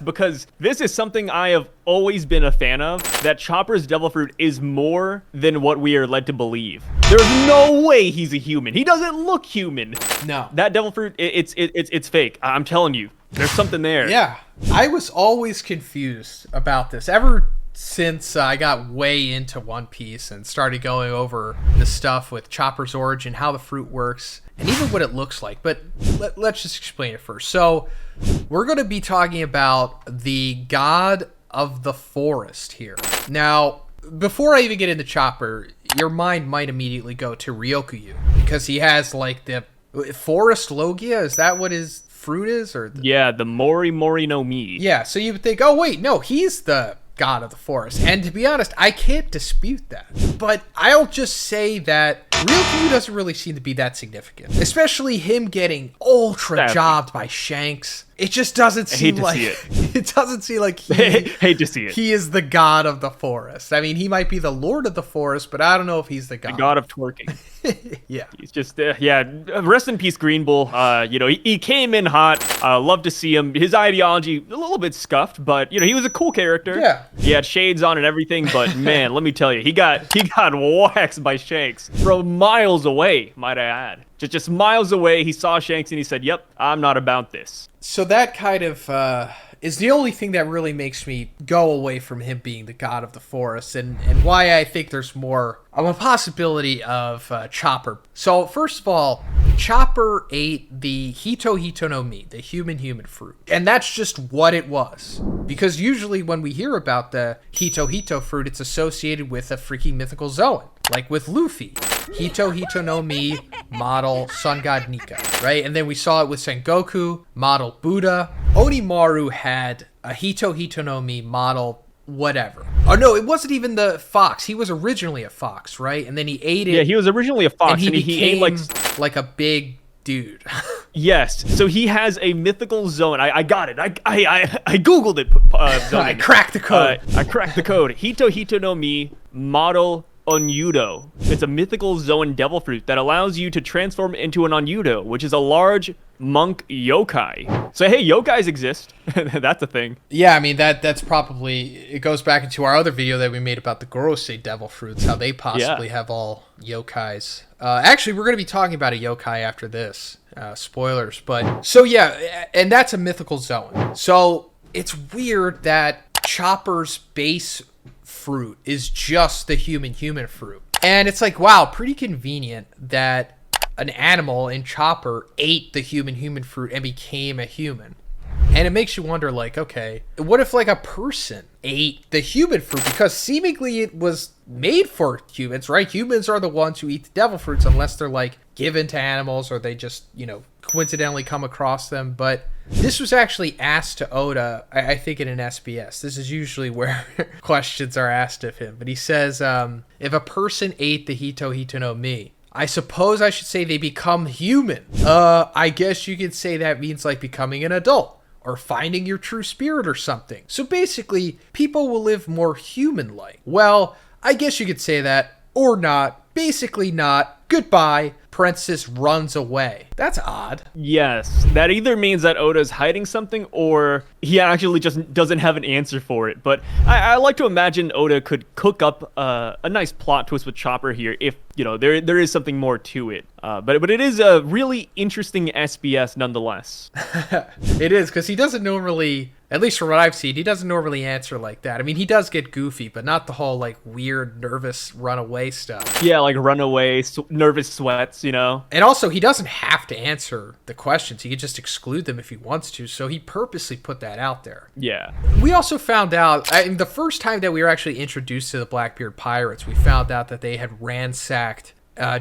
because this is something I have always been a fan of, that Chopper's devil fruit is more than what we are led to believe. There's no way he's a human. He doesn't look human. No. That devil fruit, it's fake. I'm telling you. There's something there. Yeah. I was always confused about this. Ever since I got way into One Piece and started going over the stuff with Chopper's origin, how the fruit works, and even what it looks like. But let's just explain it first. So we're going to be talking about the god of the forest here. Now, before I even get into Chopper, your mind might immediately go to Ryokuyu, because he has like the forest Logia. Is that what his fruit is? Or yeah, the Mori Mori no Mi. Yeah, so you would think, oh wait, no, he's the god of the forest. And to be honest, I can't dispute that. But I'll just say that Ryokuyu doesn't really seem to be that significant. Especially him getting ultra jobbed by Shanks. it just doesn't seem like it doesn't seem like hate to see it. He is the god of the forest. I mean, he might be the lord of the forest, but I don't know if he's the god. The god of twerking. Yeah. He's just rest in peace, Green Bull. He came in hot. Love to see him. His ideology a little bit scuffed, but he was a cool character. Yeah. He had shades on and everything, but man, let me tell you, he got waxed by Shanks from miles away, might I add. Just miles away, he saw Shanks and he said, "Yep, I'm not about this." So that kind of is the only thing that really makes me go away from him being the god of the forest, and why I think there's more of a possibility of Chopper. So first of all, Chopper ate the Hito Hito no Mi, the human fruit. And that's just what it was. Because usually when we hear about the Hito Hito fruit, it's associated with a freaking mythical Zoan. Like with Luffy. Hito Hito no Mi, model Sun God Nika, right? And then we saw it with Sengoku, model Buddha. Onimaru had a Hito Hito no Mi, model whatever. Oh no, it wasn't even the fox. He was originally a fox, right? And then he ate it. Yeah, he was originally a fox, and he became ate like a big dude. Yes, so he has a mythical zone. I got it. I googled it. I cracked the code. I cracked the code. Hito Hito no Mi, model Onyudo. It's a mythical Zoan devil fruit that allows you to transform into an Onyudo, which is a large monk yokai. So hey, yokais exist. That's a thing. Yeah, I mean that's probably, it goes back into our other video that we made about the Gorosei devil fruits, how they possibly have all yokais. Actually, we're going to be talking about a yokai after this. Spoilers, but so yeah, and that's a mythical zone. So it's weird that Chopper's base fruit is just the human fruit. And it's like, wow, pretty convenient that an animal in Chopper ate the human fruit and became a human. And it makes you wonder, like, okay, what if like a person ate the human fruit? Because seemingly it was made for humans, right? Humans are the ones who eat the devil fruits unless they're like given to animals or they just, coincidentally come across them. But this was actually asked to Oda, I think in an SBS. This is usually where questions are asked of him. But he says, if a person ate the Hito Hito no Mi, I suppose I should say they become human. I guess you could say that means like becoming an adult or finding your true spirit or something. So basically, people will live more human-like. Well, I guess you could say that, or not. Basically not. Goodbye. Princess runs away. That's odd. Yes, that either means that Oda's hiding something or he actually just doesn't have an answer for it. But I like to imagine Oda could cook up a nice plot twist with Chopper here if, there is something more to it. But it is a really interesting SBS nonetheless. It is, because he doesn't normally, at least from what I've seen, he doesn't normally answer like that. I mean, he does get goofy, but not the whole, like, weird, nervous runaway stuff. Yeah, like runaway, nervous sweats, And also, he doesn't have to answer the questions. He could just exclude them if he wants to, so he purposely put that out there. Yeah. We also found out, the first time that we were actually introduced to the Blackbeard pirates, we found out that they had ransacked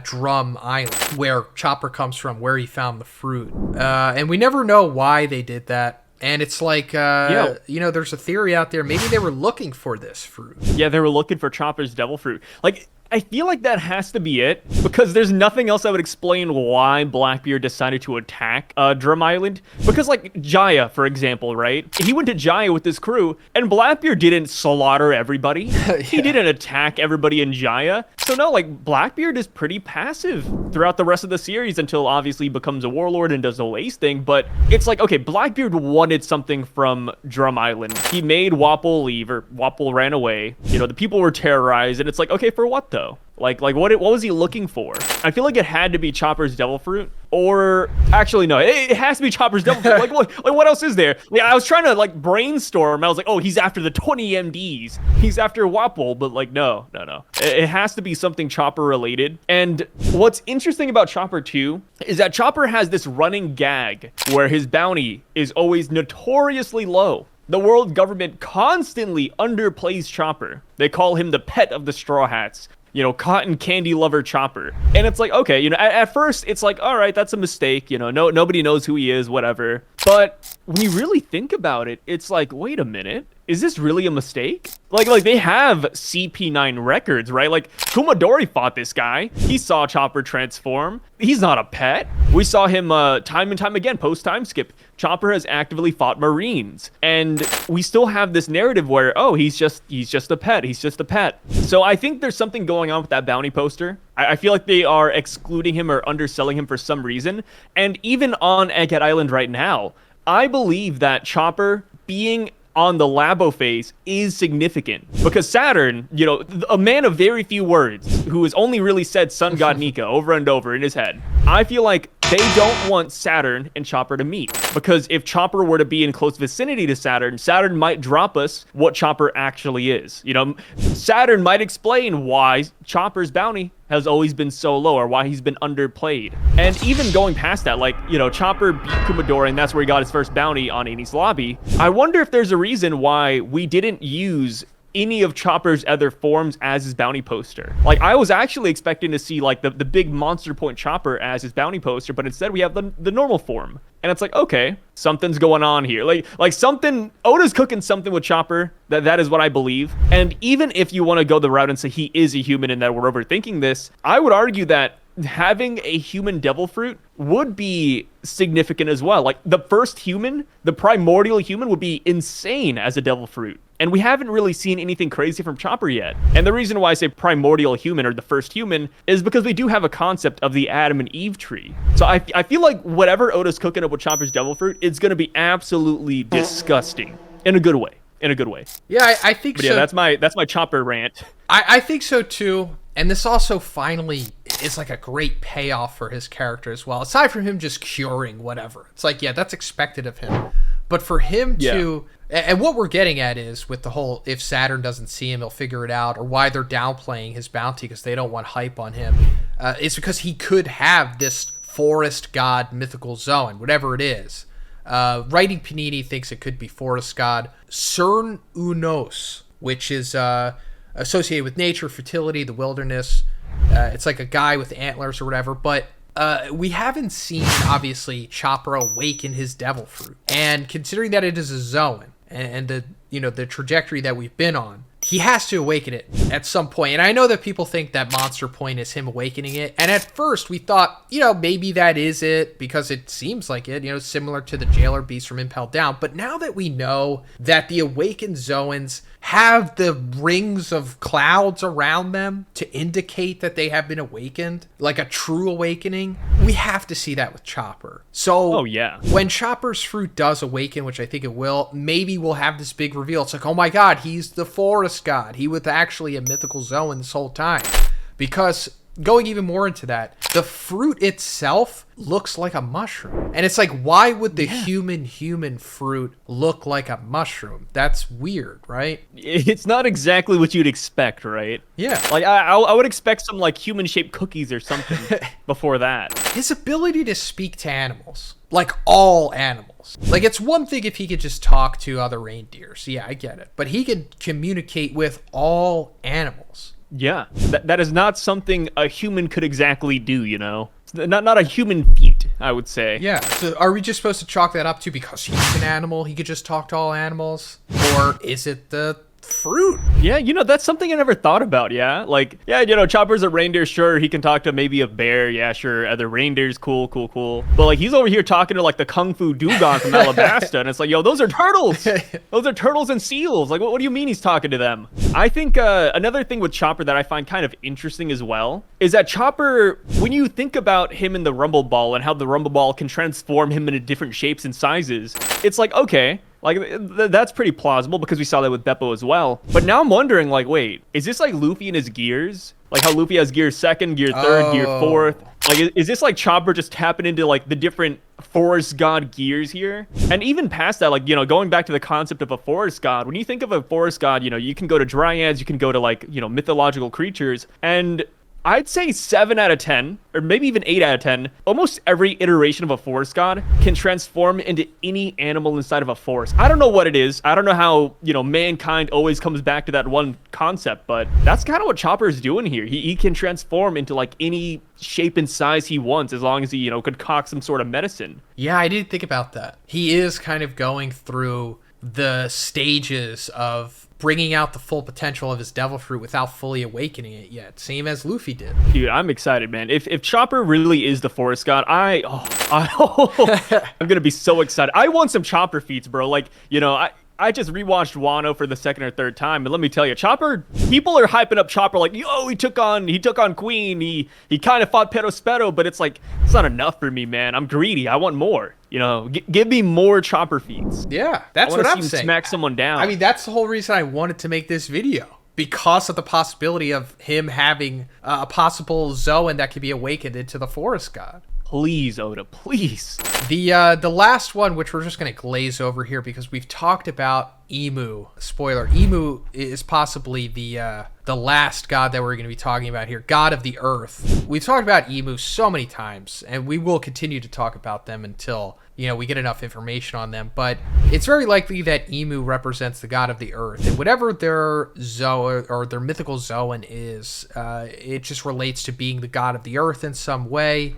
Drum Island, where Chopper comes from, where he found the fruit. And we never know why they did that. And it's like, there's a theory out there. Maybe they were looking for this fruit. Yeah, they were looking for Chopper's devil fruit. Like, I feel like that has to be it, because there's nothing else that would explain why Blackbeard decided to attack Drum Island. Because, like, Jaya, for example, right? He went to Jaya with his crew, and Blackbeard didn't slaughter everybody. Yeah. He didn't attack everybody in Jaya. So, no, like, Blackbeard is pretty passive throughout the rest of the series until, obviously, he becomes a warlord and does the whole ace thing. But it's like, okay, Blackbeard wanted something from Drum Island. He made Wapol leave, or Wapol ran away. The people were terrorized, and it's like, okay, for what, though? Like what was he looking for? I feel like it had to be Chopper's devil fruit, or actually no, it has to be Chopper's devil fruit. Like what else is there? Yeah, I was trying to like brainstorm. I was like, oh, he's after the 20 MDs. He's after Wapol, but like no. It has to be something Chopper related. And what's interesting about Chopper too is that Chopper has this running gag where his bounty is always notoriously low. The world government constantly underplays Chopper. They call him the pet of the Straw Hats. Cotton candy lover Chopper. And it's like, okay, at first it's like, all right, that's a mistake. Nobody knows who he is, whatever. But when you really think about it, it's like, wait a minute. is this really a mistake? Like they have CP9 records, right? Like Kumadori fought this guy. He saw Chopper transform. He's not a pet. We saw him time and time again post time skip. Chopper has actively fought Marines, and we still have this narrative where, oh, he's just a pet. He's just a pet. So I think there's something going on with that bounty poster. I feel like they are excluding him or underselling him for some reason. And even on Egghead Island right now, I believe that Chopper being on the Labo phase is significant because Saturn, you know, a man of very few words who has only really said Sun God Nika over and over in his head. I feel like they don't want Saturn and Chopper to meet because if Chopper were to be in close vicinity to Saturn, Saturn might drop us what Chopper actually is. You know, Saturn might explain why Chopper's bounty has always been so low or why he's been underplayed. And even going past that, like, you know, Chopper beat Kumadori and that's where he got his first bounty on Eni's lobby. I wonder if there's a reason why we didn't use any of Chopper's other forms as his bounty poster. Like, I was actually expecting to see like the big monster point Chopper as his bounty poster, but instead we have the normal form. And it's like, okay, something's going on here. Like something, Oda's cooking something with Chopper. That is what I believe. And even if you want to go the route and say he is a human and that we're overthinking this, I would argue that having a human devil fruit would be significant as well. Like the first human, the primordial human would be insane as a devil fruit. And we haven't really seen anything crazy from Chopper yet. And the reason why I say primordial human or the first human is because we do have a concept of the Adam and Eve tree. So I feel like whatever Oda's cooking up with Chopper's devil fruit, it's going to be absolutely disgusting in a good way. In a good way. Yeah, I think but so. Yeah, that's my Chopper rant. I think so too. And this also finally is like a great payoff for his character as well. Aside from him just curing whatever. It's like, yeah, that's expected of him. But for him to... And what we're getting at is with the whole, if Saturn doesn't see him, he'll figure it out, or why they're downplaying his bounty because they don't want hype on him. It's because he could have this forest god mythical zone, whatever it is. Writing Panini thinks it could be forest god Cern Unos, which is associated with nature, fertility, the wilderness. It's like a guy with antlers or whatever, but we haven't seen, obviously, Chopper awaken his devil fruit. And considering that it is a zone, and the, you know, the trajectory that we've been on, he has to awaken it at some point. And I know that people think that monster point is him awakening it. And at first we thought, you know, maybe that is it because it seems like it, you know, similar to the jailer beast from Impel Down. But now that we know that the awakened Zoans have the rings of clouds around them to indicate that they have been awakened, like a true awakening, we have to see that with Chopper. So oh, yeah. When Chopper's fruit does awaken, which I think it will, maybe we'll have this big reveal. It's like, oh my god, he's the forest god. He was actually a mythical Zoan this whole time. Because going even more into that, the fruit itself looks like a mushroom. And it's like, why would the human fruit look like a mushroom? That's weird, right? It's not exactly what you'd expect, right? Yeah. Like, I would expect some, like, human-shaped cookies or something before that. His ability to speak to animals, like all animals. Like, it's one thing if he could just talk to other reindeers. Yeah, I get it. But he could communicate with all animals. Yeah, that is not something a human could exactly do, you know? Not a human feat, I would say. Yeah, so are we just supposed to chalk that up to because he's an animal, he could just talk to all animals? Or is it the fruit? Yeah, you know, that's something I never thought about, yeah? Like, yeah, you know, Chopper's a reindeer, sure, he can talk to maybe a bear, yeah, sure, other reindeers, cool. But, like, he's over here talking to, like, the Kung Fu Dugong from Alabasta, and it's like, yo, those are turtles! Those are turtles and seals! Like, what do you mean he's talking to them? I think another thing with Chopper that I find kind of interesting as well is that Chopper, when you think about him in the Rumble Ball and how the Rumble Ball can transform him into different shapes and sizes, it's like, okay, like, that's pretty plausible because we saw that with Beppo as well. But now I'm wondering, like, wait, is this like Luffy and his gears? Like how Luffy has gear 2nd, gear 3rd, gear 4th? Like, is this like Chopper just tapping into, like, the different forest god gears here? And even past that, like, you know, going back to the concept of a forest god, when you think of a forest god, you know, you can go to dryads, you can go to, like, you know, mythological creatures, and I'd say 7 out of 10, or maybe even 8 out of 10, almost every iteration of a forest god can transform into any animal inside of a forest. I don't know what it is. I don't know how, you know, mankind always comes back to that one concept, but that's kind of what Chopper's doing here. He can transform into, like, any shape and size he wants as long as he, you know, concoct some sort of medicine. Yeah, I didn't think about that. He is kind of going through the stages of bringing out the full potential of his devil fruit without fully awakening it yet, same as Luffy did. Dude, I'm excited, man. If Chopper really is the forest god, I'm gonna be so excited. I want some Chopper feats, bro. Like, you know, I just rewatched Wano for the second or third time, and let me tell you, Chopper, people are hyping up Chopper like, yo, he took on Queen, he kind of fought Perospero, but it's like, it's not enough for me, man. I'm greedy. I want more. You know, give me more Chopper feats. Yeah, that's what I'm saying. Smack someone down. I mean, that's the whole reason I wanted to make this video, because of the possibility of him having a possible Zoan that could be awakened into the forest god. Please, Oda, please. The last one, which we're just going to glaze over here because we've talked about Imu. Spoiler, Imu is possibly the last god that we're going to be talking about here, god of the earth. We've talked about Imu so many times, and we will continue to talk about them until, you know, we get enough information on them, but it's very likely that Imu represents the god of the earth, and whatever their Zoa or their mythical Zoan is, it just relates to being the god of the earth in some way.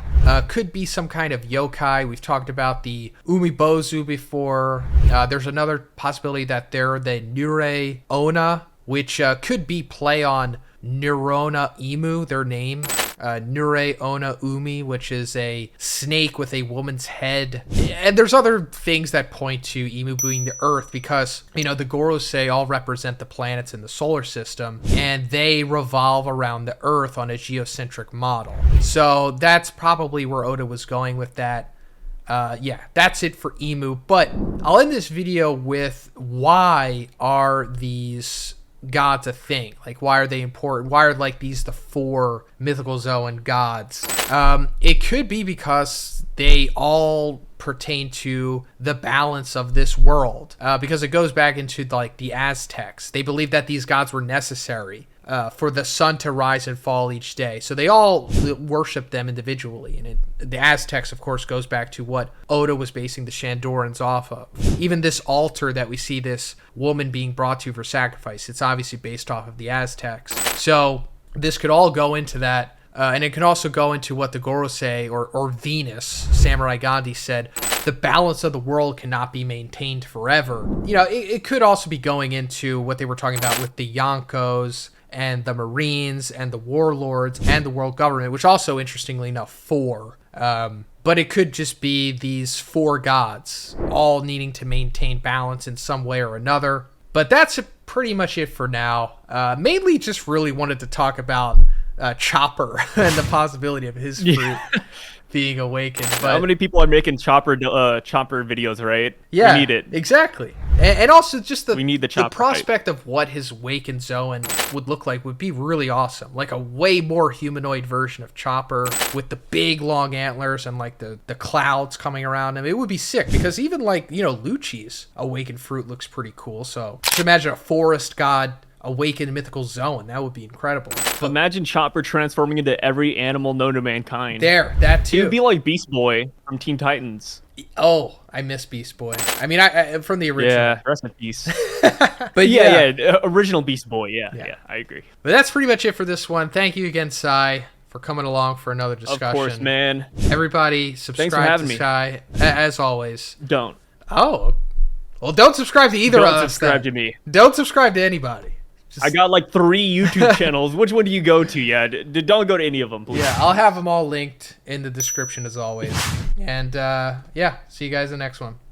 Could be some kind of yokai. We've talked about the Umibozu before. There's another possibility that they're the Nure Ona, which could be play on Neurona Imu, their name. Nure Ona Umi, which is a snake with a woman's head. And there's other things that point to Imu being the Earth because, you know, the Gorosei all represent the planets in the solar system, and they revolve around the Earth on a geocentric model. So that's probably where Oda was going with that. Yeah, that's it for Imu. But I'll end this video with, why are these gods a thing? Like, why are they important? Why are, like, these the 4 mythical Zoan gods? It could be because they all pertain to the balance of this world, because it goes back into, like, the Aztecs. They believed that these gods were necessary for the sun to rise and fall each day. So they all worship them individually. And the Aztecs, of course, goes back to what Oda was basing the Shandorans off of. Even this altar that we see this woman being brought to for sacrifice, it's obviously based off of the Aztecs. So this could all go into that. And it can also go into what the Gorosei or Venus, Samurai Gandhi, said, the balance of the world cannot be maintained forever. You know, it could also be going into what they were talking about with the Yonkos and the Marines and the Warlords and the world government, which also, interestingly enough, 4. But it could just be these 4 gods all needing to maintain balance in some way or another. But that's pretty much it for now. Mainly just really wanted to talk about Chopper and the possibility of his fruit being awakened. But how many people are making Chopper videos, right? Yeah, we need it. Exactly. And also just we need the prospect of what his awakened Zoan would look like would be really awesome. Like a way more humanoid version of Chopper with the big long antlers and like the clouds coming around him. It would be sick because even, like, you know, Lucci's awakened fruit looks pretty cool. So just imagine a forest god awakened mythical Zoan. That would be incredible. But imagine Chopper transforming into every animal known to mankind. There, that too. He would be like Beast Boy from Teen Titans. Oh, I miss Beast Boy. I mean, I from the original. Yeah, rest in peace. But yeah, original Beast Boy. Yeah, I agree. But that's pretty much it for this one. Thank you again, Sai, for coming along for another discussion. Of course, man. Everybody, subscribe to Sai, as always. Don't. Oh, well, don't subscribe to either of us. Don't subscribe to me. Don't subscribe to anybody. I got like 3 YouTube channels. Which one do you go to? Yeah, don't go to any of them, please. Yeah, I'll have them all linked in the description as always. And yeah, see you guys in the next one.